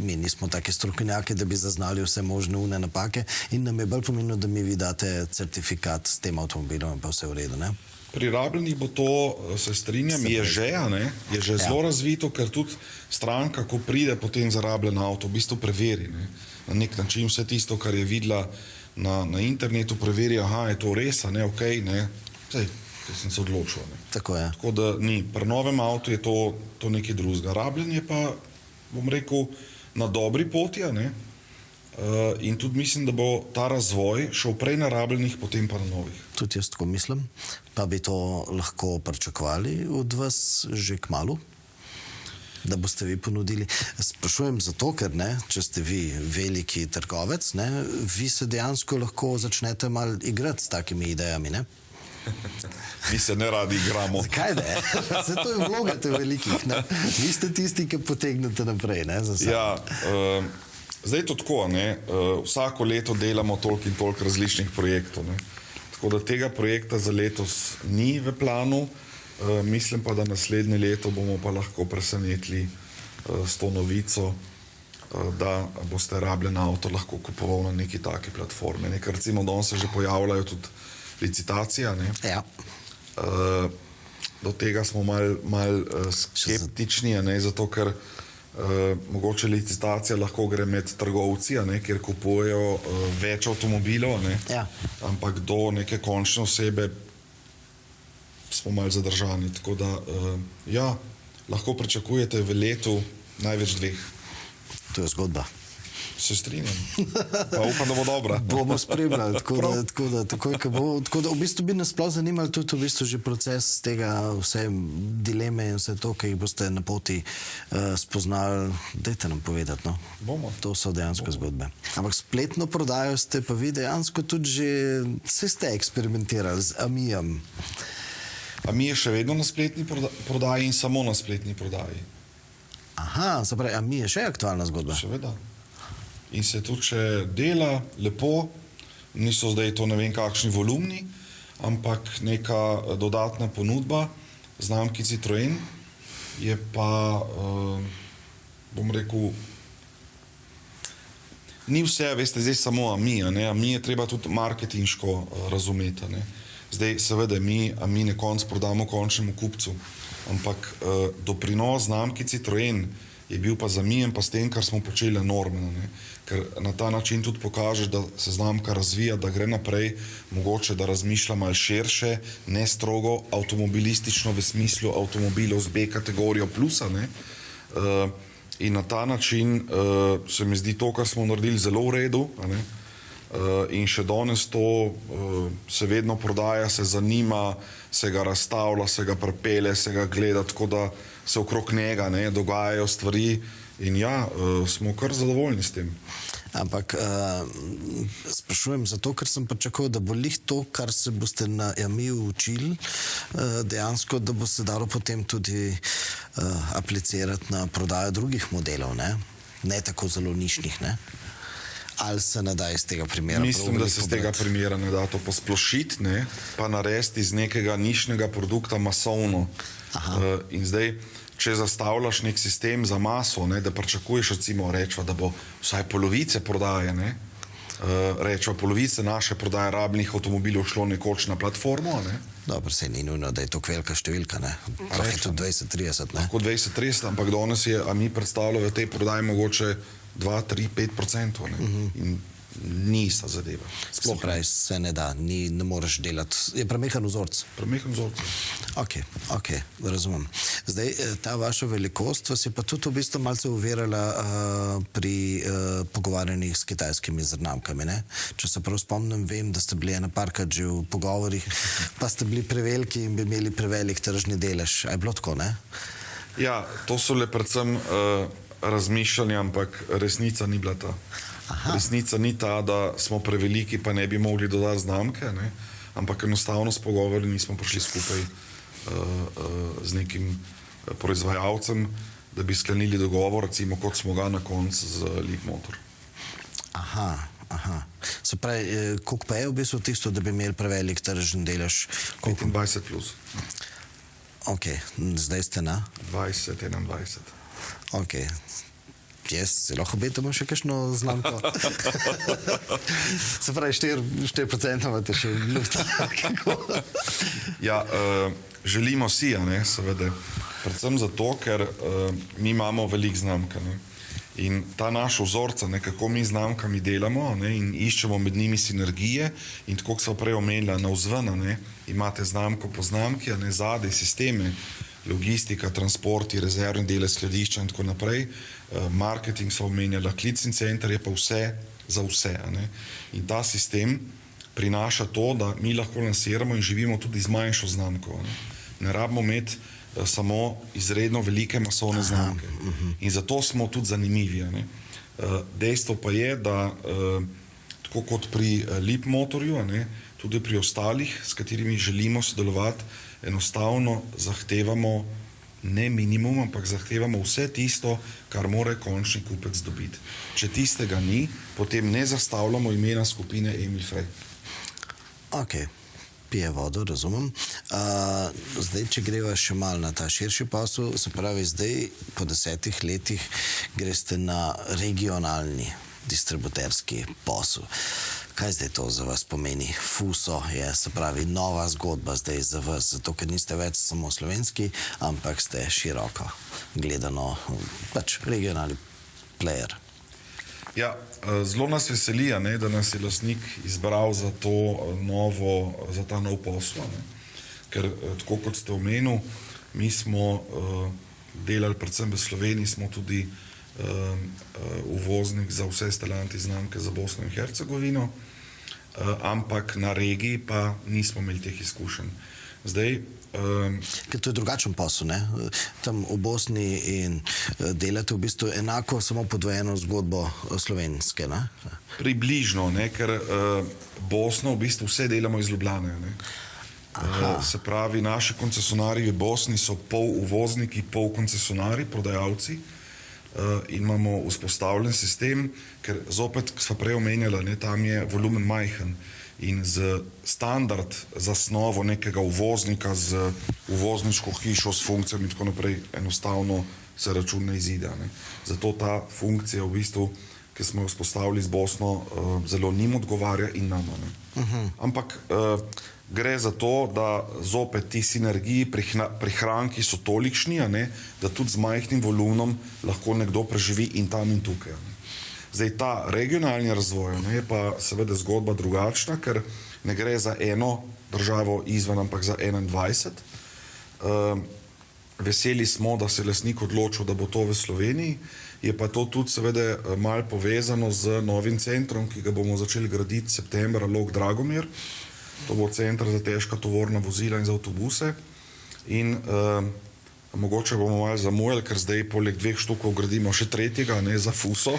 mi nismo taki strokovnjaki, da bi zaznali vse možne une napake in nam je bolj pomembno, da mi vi date certifikat s tem avtomobilom in pa vse v redu, ne? Pri rabljenih bo to, se strinjam, je že zelo razvito, ker tudi stranka, ko pride potem za rabljen avto, v bistvu preveri, ne? Na nek način vse tisto, kar je videla na internetu, preveri, aha, je to res, ne, okej, ne, sej sem se odločil, ne. Tako je. Tako da ni, pri novem avtu je to nekaj drugega. Rabljen je pa, bom rekel, na dobri poti, ne, in tudi mislim, da bo ta razvoj šel prej na rabljenih, potem pa na novih. Tudi jaz tako mislim, pa bi to lahko pričakovali od vas že kmalu, da boste vi ponudili. Sprašujem zato, ker ne, če ste vi veliki trgovec, ne, vi se dejansko lahko začnete malo igrati s takimi idejami, ne? Mi se ne radi igramo. Zakaj ne? Se to je vloga te velikih, ne? Vi ste tisti, ki potegnete naprej, ne? Ja, zdaj je to tako, ne, vsako leto delamo toliko in toliko različnih projektov, ne. Tako da tega projekta za letos ni v planu, mislim pa, da naslednje leto bomo pa lahko presenetili s to novico, da boste rabljen avto lahko kupoval na neki taki platforme. Ker recimo danes se že pojavljajo tudi licitacija, ne. Ja. Do tega smo mal skeptični, ne, zato ker mogoče licitacija lahko gre med trgovci, ne, kjer kupujejo več avtomobilov, ne, ja. Ampak do neke končne osebe smo malo zadržani. Tako da, ja, lahko pričakujete v letu največ 2. To je zgodba. Se strinjam. Pa upam, da bo dobra. Bomo spremljali, tako da v bistvu bi nas sploh zanimali tudi v bistvu že proces tega, vse dileme in vse to, ki jih boste na poti spoznali. Dajte nam povedati, no. Bomo. To so dejansko zgodbe. Ampak spletno prodajo ste pa vi dejansko tudi že, vse ste eksperimentirali z Amijem. Ami je še vedno na spletni prodaji in samo na spletni prodaji. Aha, se pravi, Ami je še aktualna zgodba. Seveda. In se tudi še dela lepo, niso zdaj to ne vem kakšni volumni, ampak neka dodatna ponudba znamki Citroen je pa, bom rekel, ni vse, veste, zdaj samo Ami, ne, Ami je treba tudi marketinško razumeti, ne. Zdaj, seveda, mi na koncu prodamo končnemu kupcu, ampak doprinos znamki Citroen je bil pa zamijen pa s tem, kar smo počeli enormno, ne. Ker na ta način tudi pokažeš, da se znamka razvija, da gre naprej, mogoče da razmišlja malo širše, ne strogo avtomobilistično v smislu avtomobilov z B kategorijo plusa, ne. In na ta način se mi zdi to, kar smo naredili, zelo v redu, a ne. In še danes to se vedno prodaja, se zanima, se ga razstavlja, se ga pripelje, se ga gleda, tako da se okrog njega, ne, dogajajo stvari in ja, smo kar zadovoljni s tem. Ampak sprašujem zato, ker sem pričakoval, da bo lih to, kar se boste na EMI-ju učili, dejansko, da bo se dalo potem tudi aplicirati na prodajo drugih modelov, ne tako zelo nišnih, ne? Ali se ne da iz tega primera? Mislim, da se iz tega primera ne da to posplošiti, ne, pa narediti iz nekega nišnega produkta masovno. In zdaj, če zastavljaš nek sistem za maso, ne, da pričakuješ, recimo, rečva, da bo vsaj polovice prodaje, ne, rečva, polovice naše prodaje rabljenih avtomobilov šlo nekoč na platformo, ne. Dobro, se ni nujno, da je to velika številka, ne. Lahko je tudi 20-30, ne. Lahko 20-30, ampak danes je, a mi predstavljajo v tej prodaji mogoče 2, 3, 5%, ne. In ni ista zadeva. Se pravi, se ne da, ne moreš delati. Je premehan vzorc. Premehan vzorc. Ok, razumem. Zdaj, ta vaša velikost vas je pa tudi v bistvu malce uverala pri pogovarjanjih s kitajskimi znamkami, ne? Če se prav spomnim, vem, da ste bili ena parkrat že v pogovorih, pa ste bili preveliki in bi imeli prevelik tržni delež. A je bilo tako, ne? Ja, to so le predvsem razmišljanja, ampak resnica ni bila ta. Resnica ni ta, da smo preveliki, pa ne bi mogli dodati znamke, ne? Ampak enostavno s pogovori nismo prišli skupaj z nekim proizvajalcem, da bi sklenili dogovor, recimo kot smo ga na koncu z Leapmotor. Se pravi, koliko pa je v bistvu tisto, da bi imeli prevelik tržni delež? 25 plus. Ok, zdaj ste na? 20, 21. Ok. Jaz se lahko obetamo še kakšno znamko. Se pravi, 4% imate še luft. Ja, želimo si, seveda. Predvsem zato, ker mi imamo veliko znamk, ne. In ta naš vzorca, kako mi znamkami delamo, ne, in iščemo med njimi sinergije in tako, kot so prej omenila, navzven, ne, imate znamko po znamki, zadaj sisteme, logistika, transporti, rezervni dele, skladišča in tako naprej. Marketing so omenjala, klicni center je pa vse za vse. Ne? In ta sistem prinaša to, da mi lahko lansiramo in živimo tudi z manjšo znamko. Ne rabimo imeti samo izredno velike masovne znamke. In zato smo tudi zanimivi. Ne? Dejstvo pa je, da tako kot pri Leapmotorju, tudi pri ostalih, s katerimi želimo sodelovati, enostavno zahtevamo ne minimum, ampak zahtevamo vse tisto, kar mora končni kupec dobiti. Če tistega ni, potem ne zastavljamo imena skupine Emil Frey. Ok, pije vodo, razumem. Zdaj, če greva še malo na ta širši posel, se pravi, zdaj po 10 letih greste na regionalni distributerski posel. Kaj zdaj to za vas pomeni? Fuso je, se pravi, nova zgodba zdaj za vas, zato ker niste več samo slovenski, ampak ste široko gledano, pač regionalni player. Ja, zelo nas veseli, da nas je lastnik izbral za ta nov posel. Ker, tako kot ste omenili, mi smo delali predvsem v Sloveniji, smo tudi uvoznik za vse Stellantis znamke za Bosno in Hercegovino, ampak na regiji pa nismo imeli teh izkušenj. Zdaj, ker to je drugačen posel, ne? Tam v Bosni in delate v bistvu enako, samo podvojeno zgodbo slovenske, ne? Približno, ne? Ker Bosno v bistvu vse delamo iz Ljubljane, ne? Se pravi, naši koncesionarji v Bosni so pol uvozniki, pol koncesionarji, prodajalci. In imamo vzpostavljen sistem, ker zopet, ko smo prej omenjali, tam je volumen majhen in z standard zasnovo nekega uvoznika z uvozniško hišo s funkcijami in tako naprej enostavno se račun ne izide. Zato ta funkcija v bistvu ki smo jo vzpostavili z Bosno, zelo njim odgovarja in nam. Ampak gre za to, da zopet ti sinergiji, prihranki so tolikšni, da tudi z majhnim volumenom lahko nekdo preživi in tam in tukaj. Zdaj, ta regionalni razvoj je pa seveda zgodba drugačna, ker ne gre za eno državo izven, ampak za 21. Veseli smo, da se je lastnik odločil, da bo to v Sloveniji. Je pa to tudi seveda malo povezano z novim centrom, ki ga bomo začeli graditi septembra, Log Dragomir. To bo center za težka tovorna vozila in za avtobuse. In mogoče bomo malo zamujali, ker zdaj poleg 2 štukov gradimo še 3, za FUSO.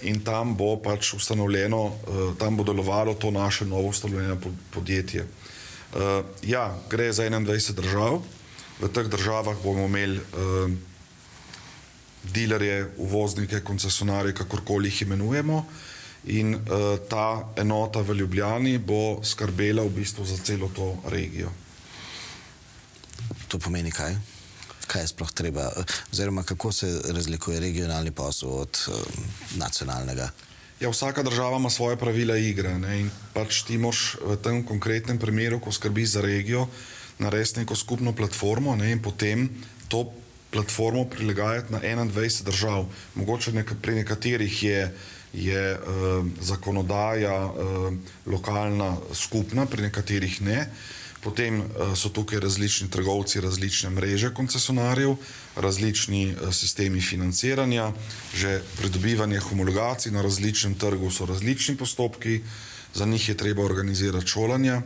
In tam bo pač ustanovljeno, tam bo delovalo to naše novo ustanovljeno podjetje. Ja, gre za 21 držav. V teh državah bomo imeli dilerje, uvoznike, koncesionarje, kakorkoli jih imenujemo. In ta enota v Ljubljani bo skrbela v bistvu za celo to regijo. To pomeni kaj? Kaj je sploh treba? Oziroma, kako se razlikuje regionalni posel od nacionalnega? Ja, vsaka država ima svoje pravila igre, in pač ti moraš v tem konkretnem primeru, ko skrbiš za regijo, narediti neko skupno platformo, in potem to platformo prilagajati na 21 držav. Mogoče pri nekaterih je zakonodaja lokalna skupna, pri nekaterih ne. Potem so tukaj različni trgovci, različne mreže koncesionarjev, različni sistemi financiranja, že pridobivanje homologacij na različnem trgu so različni postopki, za njih je treba organizirati šolanja,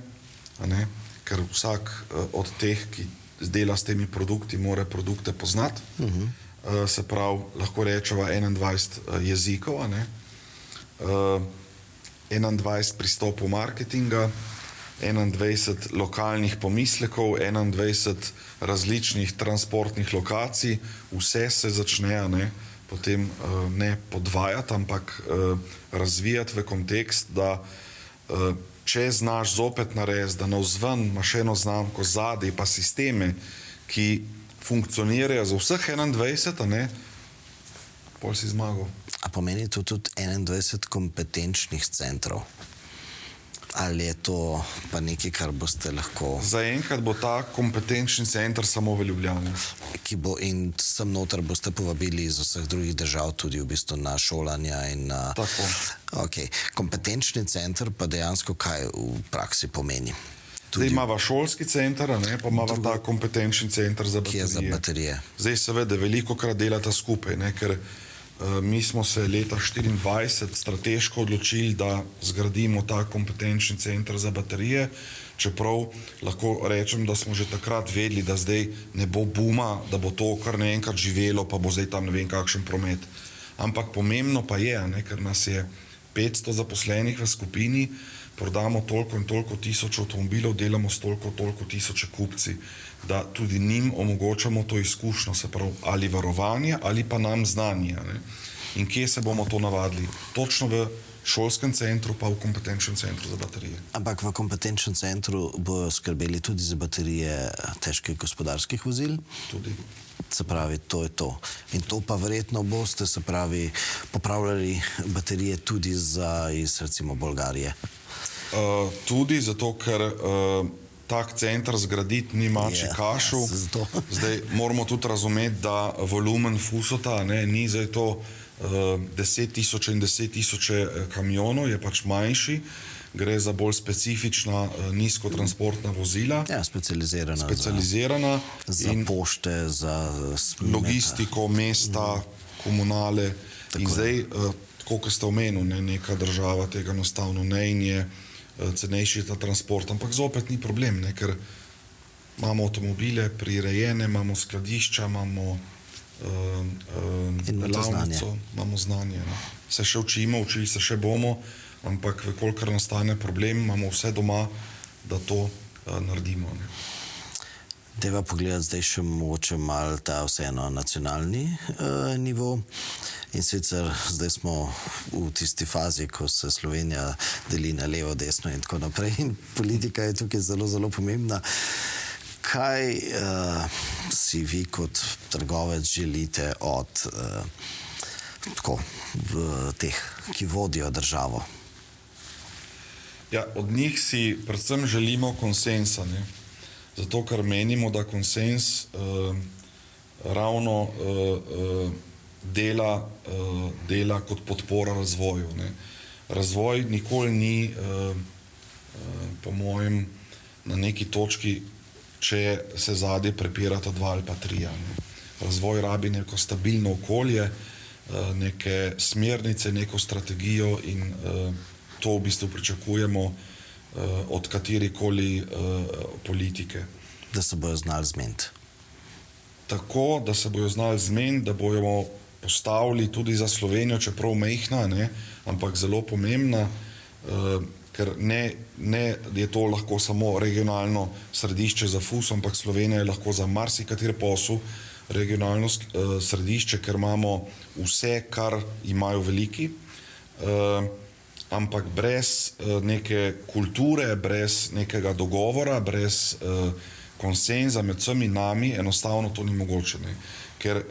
ker vsak od teh, ki dela s temi produkti, mora produkte poznati. Se pravi, lahko rečeva 21 jezikov, 21 pristopov marketinga, 21 lokalnih pomislekov, 21 različnih transportnih lokacij, vse se začne potem ne podvajati, ampak razvijati v kontekst, da če znaš zopet narediti, da navzven imaš eno znamko zadaj, pa sisteme, ki funkcionirajo za vseh 21, pol si zmagal. A pomeni to tudi 21 kompetenčnih centrov? Ali je to pa nekaj, kar boste lahko... Zaenkrat bo ta kompetenčni center samo v Ljubljani. Ki bo in sem noter boste povabili iz vseh drugih držav tudi v bistvu na šolanja in na... Tako. Ok. Kompetenčni center pa dejansko kaj v praksi pomeni? Zdaj imava šolski center, pa imava ta kompetenčni center za baterije. Ki je za baterije. Zdaj seveda veliko krat delata skupaj, ker mi smo se leta 2024 strateško odločili, da zgradimo ta kompetenčni center za baterije, čeprav lahko rečem, da smo že takrat vedeli, da zdaj ne bo buma, da bo to kar naenkrat živelo, pa bo zdaj tam ne vem kakšen promet. Ampak pomembno pa je, ker nas je 500 zaposlenih v skupini, prodamo toliko in toliko tisoč avtomobilov, delamo s toliko tisoče kupci, da tudi njim omogočamo to izkušnjo, se pravi, ali varovanje, ali pa nam znanje. In kje se bomo to navadili? Točno v šolskem centru, pa v kompetenčnem centru za baterije. Ampak v kompetenčnem centru bojo skrbeli tudi za baterije težkih gospodarskih vozil? Tudi. Se pravi, to je to. In to pa verjetno boste, se pravi, popravljali baterije tudi iz recimo Bolgarije? Tudi zato, ker tak center zgraditi ni mačji kašel. Zdaj moramo tudi razumeti, da volumen FUSO-ta ni zdaj to 10 tisoče in 10 tisoče kamionov, je pač manjši. Gre za bolj specifična nizkotransportna vozila. Ja, specializirana. Za pošte, za logistiko, mesta, komunale. In zdaj, tako kot ste omenili, neka država tega enostavno ne in je cenejši ta transport, ampak zopet ni problem, ker imamo avtomobile prirejene, imamo skladišča, imamo delavnico, imamo znanje. Se še učili se še bomo, ampak kolikor nastane problem, imamo vse doma, da to naredimo. Deva pogledati zdaj še mogoče malo ta vseeno nacionalni nivo. In sicer zdaj smo v tisti fazi, ko se Slovenija deli na levo, desno in tako naprej. In politika je tukaj zelo, zelo pomembna. Kaj si vi kot trgovec želite od tako, teh, ki vodijo državo? Ja, od njih si predvsem želimo konsensa, ne? Zato, ker menimo, da konsens ravno dela kot podpora razvoju, ne? Razvoj nikoli ni, po mojem, na neki točki, če se zadnje prepirata dva ali pa trija. Razvoj rabi neko stabilno okolje, neke smernice, neko strategijo in to v bistvu pričakujemo od katerikoli politike. Da se bojo znali zmeniti. Tako, da se bojo znali zmeniti, da bojo postavili tudi za Slovenijo, čeprav majhna, ne, ampak zelo pomembna, ker ne je to lahko samo regionalno središče za FUS, ampak Slovenija je lahko za marsikateri posel regionalno središče, ker imamo vse, kar imajo veliki, ampak brez neke kulture, brez nekega dogovora, brez konsenza med vsemi nami, enostavno to ni mogoče. Ne? Ker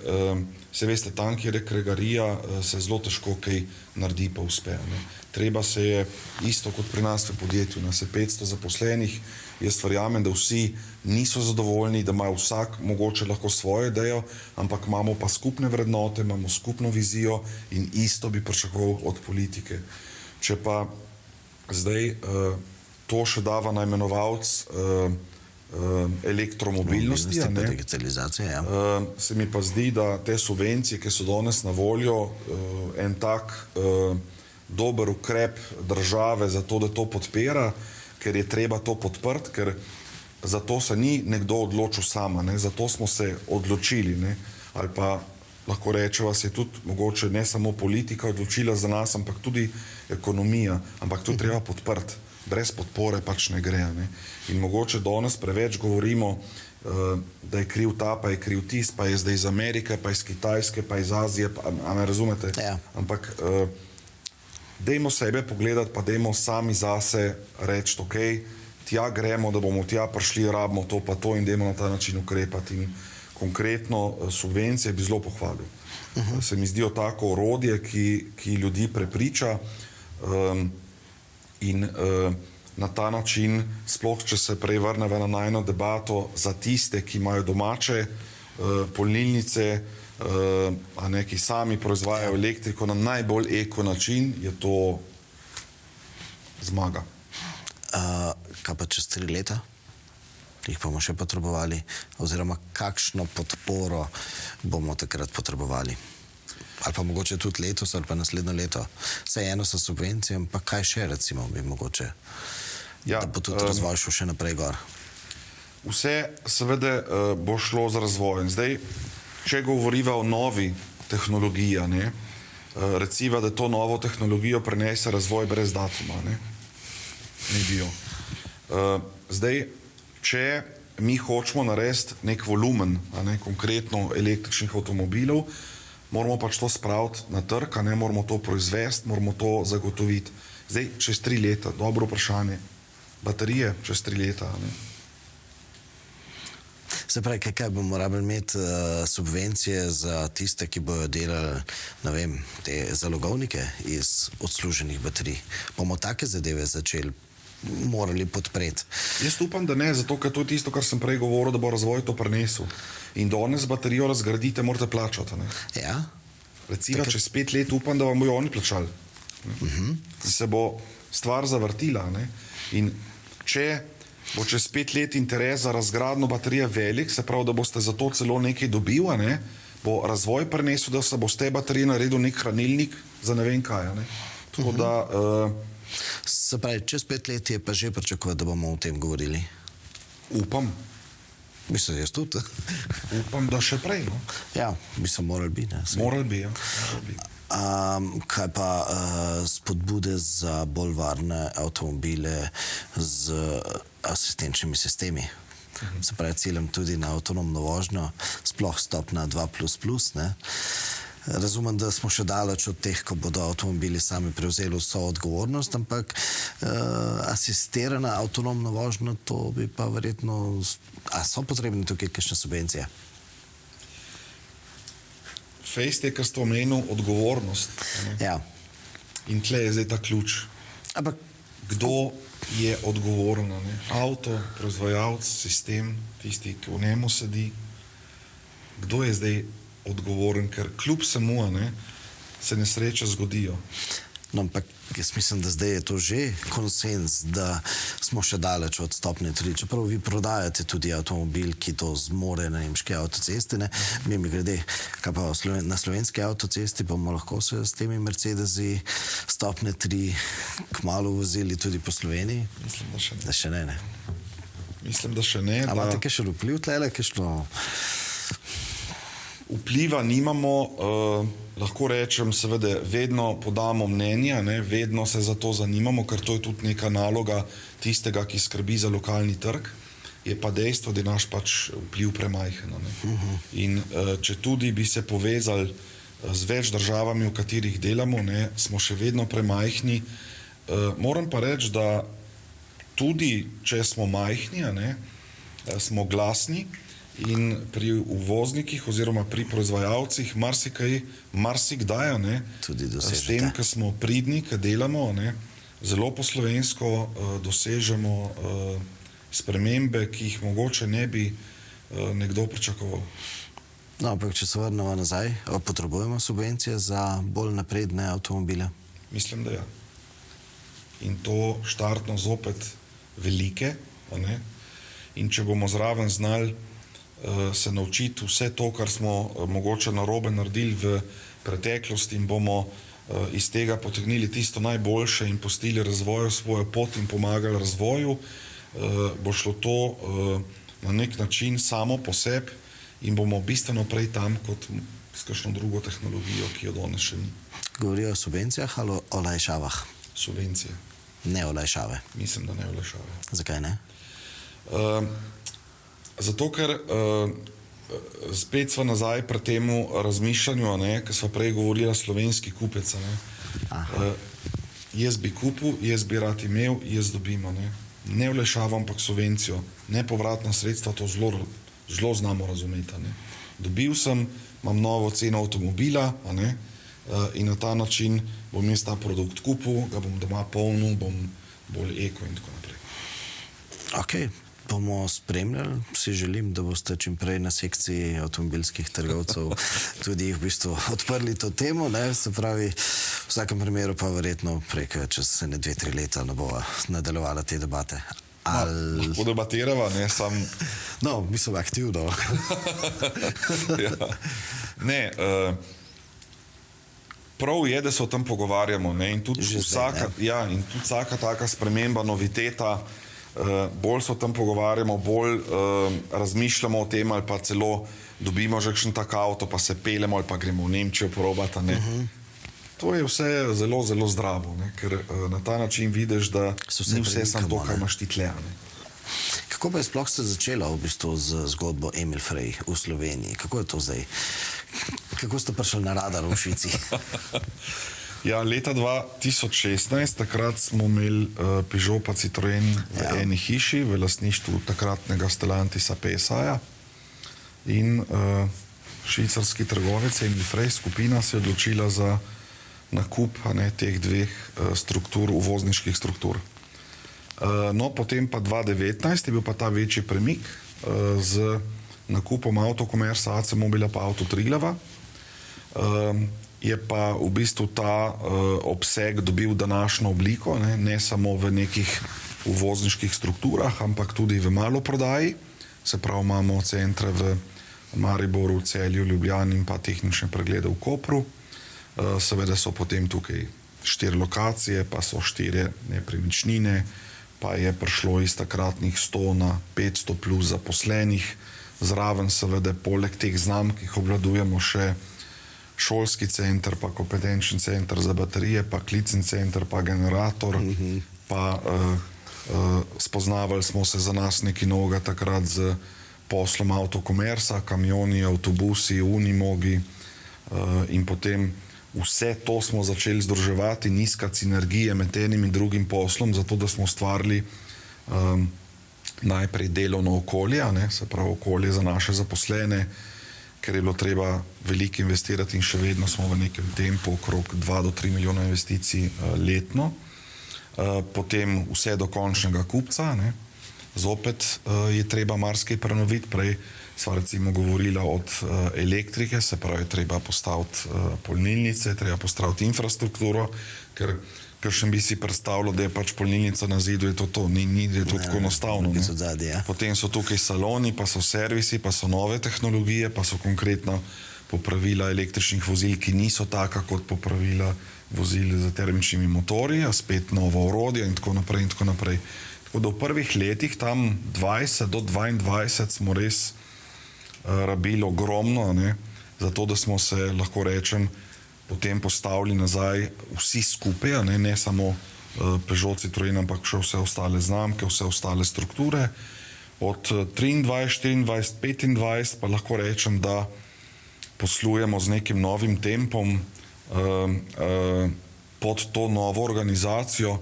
se veste, tam, kjer je kregarija, se zelo težko kaj naredi pa uspe. Ne? Treba se je, isto kot pri nas v podjetju, nas je 500 zaposlenih, jaz verjamem, da vsi niso zadovoljni, da imajo vsak mogoče lahko svojo idejo, ampak imamo pa skupne vrednote, imamo skupno vizijo in isto bi pričakoval od politike. Če pa zdaj to še dava na imenovalec elektromobilnosti, digitalizacija, ja. Se mi pa zdi, da te subvencije, ki so danes na voljo, en tak dober ukrep države za to, da to podpira, ker je treba to podpreti, ker za to se ni nekdo odločil sama, ne? Za to smo se odločili, ne? Ali pa lahko rečeva, se je tudi mogoče ne samo politika odločila za nas, ampak tudi ekonomija, ampak to treba podprti. Brez podpore pač ne gre. Ne? In mogoče danes preveč govorimo, da je kriv ta, pa je kriv tis, pa je zdaj iz Amerike, pa iz Kitajske, pa iz Azije, a me razumete? Ja. Ampak dajmo sebe pogledati, pa dajmo sami zase reči, ok, tja gremo, da bomo tja prišli, rabimo to pa to in dajmo na ta način ukrepati. In konkretno subvencije bi zelo pohvalil. Se mi zdijo tako orodje, ki ljudi prepriča in na ta način, sploh če se prej vrneva na najno debato, za tiste, ki imajo domače polnilnice, a ne, ki sami proizvajajo elektriko na najbolj eko način, je to zmaga. Kaj pa čez 3 leta? Jih bomo še potrebovali? Oziroma, kakšno podporo bomo takrat potrebovali? Ali pa mogoče tudi letos, ali pa naslednjo leto. Vse eno so subvencije, ampak kaj še recimo bi mogoče, da bo tudi razvoj šel še naprej gor? Vse seveda bo šlo z razvojem. Zdaj, če govoriva o novi tehnologiji, ne, reciva, da to novo tehnologijo prenese razvoj brez datuma, ne bi jo. Zdaj, če mi hočemo narediti nek volumen, a ne, konkretno električnih avtomobilov, moramo pač to spraviti na trg, a ne, moramo to proizvesti, moramo to zagotoviti. Zdaj, čez 3 leta, dobro vprašanje. Baterije čez 3 leta, a ne. Se pravi, kaj bomo rabili imeti subvencije za tiste, ki bojo delali, ne vem, te zalogovnike iz odsluženih baterij? Bomo take zadeve morali podpreti? Jaz upam, da ne, zato ker to je tisto, kar sem prej govoril, da bo razvoj to prinesel. In danes baterijo razgradite, morate plačati. Ne? Ja. Recimo, čez 5 let upam, da vam bojo oni plačali. Se bo stvar zavrtila. Ne? In če bo čez 5 let interes za razgradno baterije velik, se pravi, da boste za to celo nekaj dobili, ne? Bo razvoj prinesel, da se bo z te baterije naredil nek hranilnik za ne vem kaj. Ne? Tako da... Se pravi, čez 5 let je pa že pričakovati, da bomo o tem govorili? Upam. Mislim, jaz tudi. Upam, da še prej. No? Ja, mislim, morali bi. Morali bi, ja. Kaj pa spodbude za bolj varne avtomobile z asistenčnimi sistemi? Se pravi, ciljem tudi na avtonomno vožnjo, sploh stopnja 2++, ne? Razumem, da smo še daleč od teh, ko bodo avtomobili sami prevzeli vso odgovornost, ampak asistirana avtonomna vožnja, to bi pa verjetno... A so potrebne tukaj kakšne subvencije? fejst je, kar ste omenil, odgovornost. Ne? Ja. In tle je zdaj ta ključ. Ampak Kdo je odgovoren? Ne? Avto, proizvajalec, sistem, tisti, ki v njemu sedi. Kdo je zdaj odgovoren, ker kljub vsemu se nesreče zgodijo. No, ampak jaz mislim, da zdaj je to že konsens, da smo še daleč od stopnje 3. Čeprav vi prodajate tudi avtomobil, ki to zmore na nemški avtocesti, ne? Mimogrede, kaj pa na slovenski avtocesti bomo lahko se s temi Mercedesi stopnje 3 kmalu vozili tudi po Sloveniji? Mislim, da še ne. Da še ne, ne. Mislim, da še ne. A imate kaj še vpliv tlele, kaj šlo? Vpliva nimamo, lahko rečem, seveda, vedno podamo mnenja, ne, vedno se za to zanimamo, ker to je tudi neka naloga tistega, ki skrbi za lokalni trg, je pa dejstvo, da je naš pač vpliv premajhen. In če tudi bi se povezali z več državami, v katerih delamo, ne, smo še vedno premajhni. Moram pa reči, da tudi, če smo majhni, smo glasni, in pri uvoznikih oziroma pri proizvajalcih marsikdaj, Tudi s dosežete. tem, ko smo pridni, ko delamo, zelo po slovensko dosežemo spremembe, ki jih mogoče ne bi nekdo pričakoval. No, ampak če se vrnemo nazaj, potrebujemo subvencije za bolj napredne avtomobile? Mislim, da ja. In to štartno zopet velike, in če bomo zraven znali se naučiti vse to, kar smo mogoče narobe naredili v preteklosti in bomo iz tega potegnili tisto najboljše in pustili razvoju svojo pot in pomagali razvoju, bo šlo to na nek način samo po sebi in bomo bistveno prej tam kot s kakšno drugo tehnologijo, ki jo danes še ni. Govorijo o subvencijah ali o olajšavah? Subvencije. Ne olajšave. Mislim, da ne olajšave. Zakaj ne? Zato, ker spet sva nazaj pri temu razmišljanju, ker sva prej govorila slovenski kupec. Jaz bi kupil, jaz bi rad imel, jaz dobim. Ne olajšavo, ampak subvencijo. Nepovratna sredstva, to zelo znamo razumeti. Dobil sem, imam novo ceno avtomobila in na ta način bom jaz ta produkt kupil, ga bom doma polnil, bom bolj eko in tako naprej. Ok, bomo spremljali. Si želim, da boste čim prej na sekciji avtomobilskih trgovcev tudi v bistvu odprli to temo, se pravi, v vsakem primeru pa verjetno preko čez 2-3 leta ne bova nadaljevala te debate. Lahko debatirava, ne sam... No, mislim aktivno. Ja. Ne, prav je, da se o tem pogovarjamo, in tudi vsaka taka sprememba, noviteta, bolj se o tem pogovarjamo, bolj razmišljamo o tem ali pa celo dobimo že kakšen tak avto, pa se pelemo ali pa gremo v Nemčijo probati. To je vse zelo, zelo zdravo, ker na ta način vidiš, da ni vse samo to, kar imaš ti tle. Kako pa je sploh se začela v bistvu z zgodbo Emil Frey v Sloveniji? Kako je to zdaj? Kako ste prišli na radar v Švici? Ja, leta 2016, takrat smo imeli Peugeot pa Citroen v eni hiši, v lastništvu takratnega Stellantisa PSA-ja. In švicarski trgovec Emil Frey, skupina, se je odločila za nakup teh dveh struktur, uvozniških struktur. No, potem pa 2019 je bil pa ta večji premik z nakupom Autokomersa, AC Mobila pa Auto Triglava. Je pa v bistvu ta obseg dobil današnjo obliko, ne samo v nekih uvozniških strukturah, ampak tudi v maloprodaji. Se pravi, imamo centre v Mariboru, Celju, Ljubljani in pa tehnične preglede v Kopru. Seveda so potem tukaj 4 lokacije, pa so 4 nepremičnine, pa je prišlo iz takratnih 100 na 500 plus zaposlenih. Zraven seveda poleg teh znamk, ki jih obvladujemo, še šolski center, pa kompetenčni center za baterije, pa klicni center, pa generator, pa spoznavali smo se za nas nekaj novega takrat z poslom Autokomersa, kamioni, avtobusi, Unimogi in potem vse to smo začeli združevati, iskati sinergije med enim in drugim poslom, zato da smo ustvarili najprej delovno okolje, se pravi okolje za naše zaposlene, ker je bilo treba veliko investirati in še vedno smo v nekem tempu okrog 2 do 3 milijona investicij letno. Potem vse do končnega kupca, ne. Zopet je treba marsikaj prenoviti, prej sva recimo govorila od elektrike, se pravi, treba postaviti polnilnice, treba postaviti infrastrukturo, ker kakšen bi si predstavljal, da je pač polnilnica na zidu, je to, ni je to tako enostavno. Potem so tukaj saloni, pa so servisi, pa so nove tehnologije, pa so konkretno popravila električnih vozil, ki niso taka kot popravila vozil z termičnimi motorji, a spet novo orodje in tako naprej in tako naprej. Tako da v prvih letih, tam 20 do 22, smo res rabili ogromno, ne, zato da smo se, lahko rečem, potem postavili nazaj vsi skupaj, ne samo Peugeot, Citroen, ampak še vse ostale znamke, vse ostale strukture. Od 23, 24, 25 pa lahko rečem, da poslujemo z nekim novim tempom pod to novo organizacijo,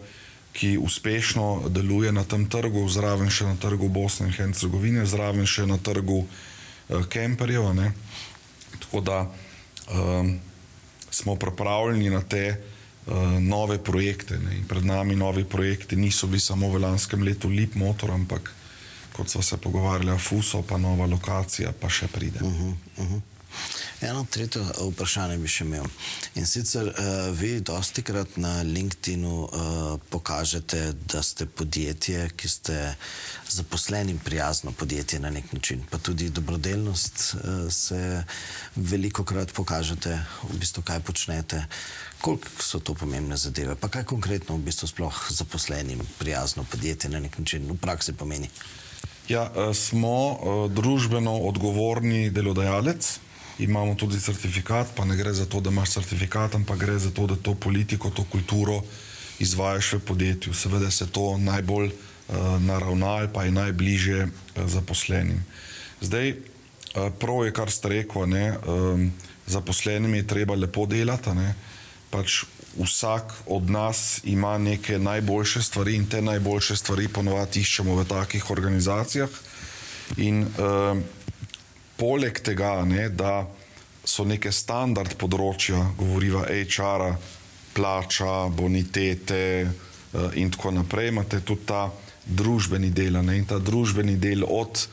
ki uspešno deluje na tem trgu, zraven še na trgu Bosne in Hercegovine, zraven še na trgu kemperjev, ne. Tako da smo pripravljeni na te nove projekte, ne. In pred nami novi projekti niso bili samo v lanskem letu Leapmotor, ampak kot sva se pogovarjala, Fuso, pa nova lokacija, pa še pride. Eno tretje vprašanje bi še imel. In sicer vi dostikrat na LinkedInu pokažete, da ste podjetje, ki ste zaposlenim prijazno podjetje na nek način, pa tudi dobrodelnost se velikokrat pokažete, v bistvu kaj počnete. Koliko so to pomembne zadeve? Pa kaj konkretno v bistvu sploh zaposlenim prijazno podjetje na nek način v praksi pomeni? Ja, smo družbeno odgovorni delodajalec. Imamo tudi certifikat, pa ne gre za to, da imaš certifikat, ampak gre za to, da to politiko, to kulturo izvajaš v podjetju. Seveda se to najbolj naravna ali pa je najbližje zaposlenim. Zdaj, prav je, kar ste rekel, ne, zaposlenim je treba lepo delati, ne. Pač vsak od nas ima neke najboljše stvari in te najboljše stvari ponovadi iščemo v takih organizacijah. In poleg tega, ne, da so neke standard področja, govoriva HR-a, plača, bonitete in tako naprej, imate tudi ta družbeni del, ne, in ta družbeni del od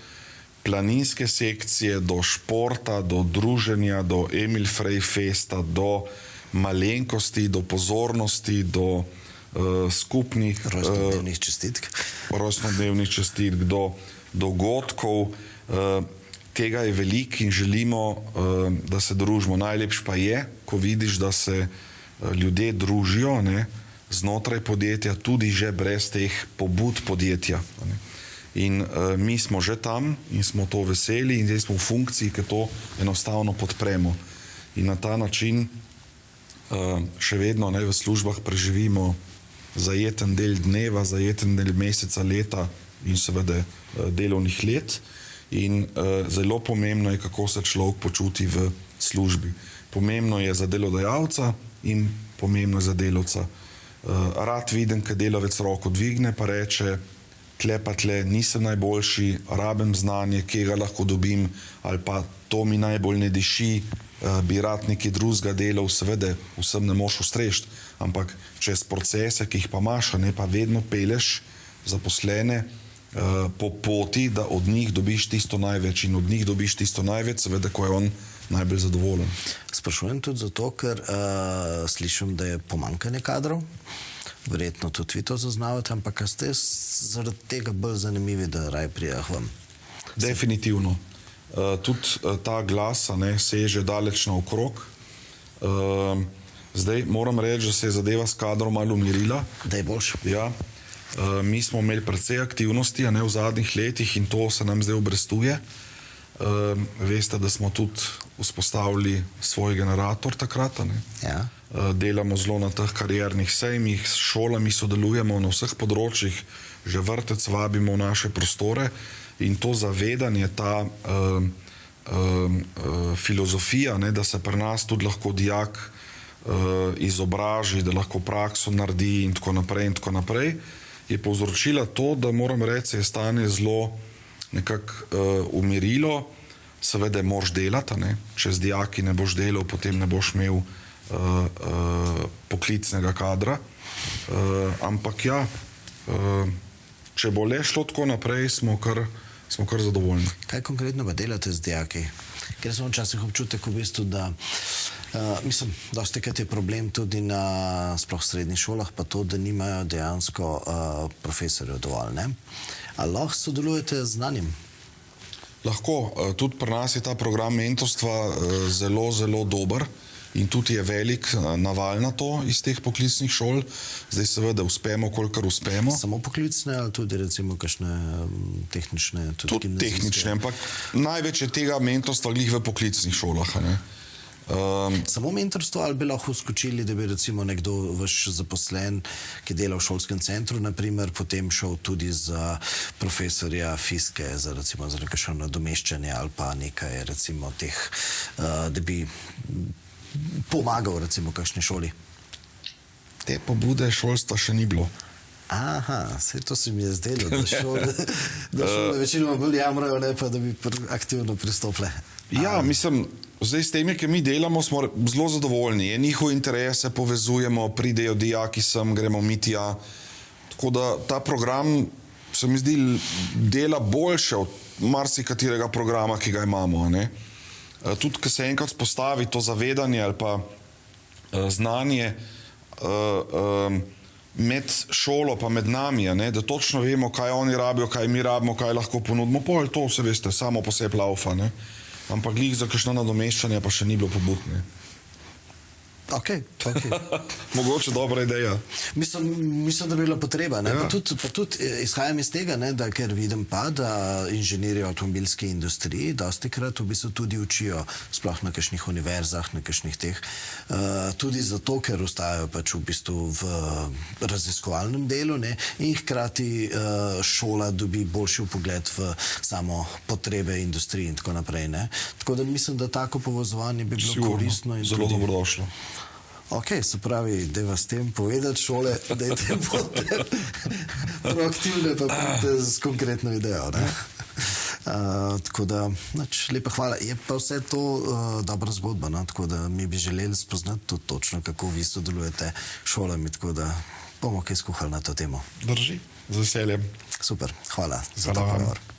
planinske sekcije do športa, do druženja, do Emil Frey festa, do malenkosti, do pozornosti, do skupnih rojstnodnevnih čestitk, do dogodkov. Tega je veliko in želimo, da se družimo. Najlepš pa je, ko vidiš, da se ljudje družijo, ne, znotraj podjetja, tudi že brez teh pobud podjetja. Ne. In mi smo že tam in smo to veseli in zdaj smo v funkciji, ki to enostavno podpremo. In na ta način še vedno, ne, v službah preživimo zajeten del dneva, zajeten del meseca, leta in seveda delovnih let. In zelo pomembno je, kako se človek počuti v službi. Pomembno je za delodajalca in pomembno je za delavca. Rad vidim, kad delavec roko dvigne pa reče, tle pa tle nisem najboljši, rabim znanje, kje ga lahko dobim, ali pa to mi najbolj ne diši, bi rad nekaj drugega delal, seveda vsem ne moš ustreči, ampak čez procese, ki jih pa imaš, ne, pa vedno peleš zaposlene po poti, da od njih dobiš tisto največ in od njih dobiš tisto največ, seveda, ko je on najbolj zadovoljen. Sprašujem tudi zato, ker slišim, da je pomanjkanje kadrov, verjetno tudi vi to zaznavate, ampak ste zaradi tega bolj zanimivi, da raj prijajo k vam? Definitivno. Tudi ta glas, ne, seže daleč naokrog. Zdaj moram reči, da se je zadeva s kadrom malo umirila. Da je boljše. Ja. Mi smo imeli precej aktivnosti, ne, v zadnjih letih in to se nam zdaj obrestuje. Veste, da smo tudi vzpostavili svoj generator takrat. Ne. Ja. Delamo zelo na teh kariernih sejmih, s šolami sodelujemo na vseh področjih, že vrtec vabimo v naše prostore in to zavedanje, ta filozofija, ne, da se pri nas tudi lahko dijak izobraži, da lahko prakso naredi in tako naprej, je povzročila to, da moram reči, se je stanje zelo nekako umirilo. seveda moraš delati, ne? Če z dijaki ne boš delal, potem ne boš imel poklicnega kadra. Ampak ja, če bo le šlo tako naprej, smo kar zadovoljni. Kaj konkretno pa delate z dijaki? Ker sem včasih občutek v bistvu, da mislim, dostikrat je problem tudi na sploh srednjih šolah, pa to, da nimajo dejansko profesorjev dovolj, ne? A lahko sodelujete z znanjem? Lahko, tudi pri nas je ta program mentorstva zelo, zelo dober in tudi je velik naval na to iz teh poklicnih šol. Zdaj seveda uspemo, kolikor uspemo. Samo poklicne ali tudi recimo kakšne tehnične? Tudi tehnične, ampak največ je tega mentorstva glih v poklicnih šolah, ne? Samo mentorstvo ali bi lahko skočili, da bi recimo nekdo vaš zaposlen, ki dela v šolskem centru, naprimer, potem šel tudi za profesorja fizike, za recimo za nekakšno nadomeščanje ali pa nekaj recimo teh, da bi pomagal recimo kakšni šoli? Te pobude šolstva še ni bilo. Aha, to se mi je zdelo, da šole večinoma bolj jamrajo, ne pa da bi aktivno pristopile. Ja, mislim, zdaj s temi, ki mi delamo, smo zelo zadovoljni. Je njihov interes, se povezujemo, pridejo dijaki sem, gremo mi tja. Tako da ta program se mi zdi dela boljše od marsikaterega programa, ki ga imamo, ne? Tudi, ko se enkrat spostavi to zavedanje ali pa znanje med šolo pa med nami, ne? Da točno vemo, kaj oni rabijo, kaj mi rabimo, kaj lahko ponudimo, pol to vse veste, samo po sebi laufa, ne? Ampak glih za kakšno nadomeščanje pa še ni bilo pobud, ne? Ok. Mogoče dobra ideja. Mislim, da bi bila potreba, ne? Ja. Pa tudi izhajam iz tega, ne, da ker vidim pa, da inženirji v avtomobilski industriji dostikrat v bistvu tudi učijo sploh na kakšnih univerzah, na kakšnih teh, tudi zato, ker ostajajo pač v bistvu v raziskovalnem delu, ne, in hkrati šola dobi boljši vpogled v samo potrebe industrije in tako naprej, ne. Tako da mislim, da tako povezovanje bi bilo Sigurno, koristno in zelo tudi dobrodošlo. Ok, se pravi, dajva s tem povedati šole, dajte bote proaktivne, pa pridite z konkretno idejo, ne? Tako da, lepa hvala. Je pa vse to dobra zgodba, no? Tako da mi bi želeli spoznati tudi točno, kako vi sodelujete s šolami, tako da bomo kaj skuhali na to temo. Drži, z veseljem. Super, hvala za ta Hvala vam. pogovor.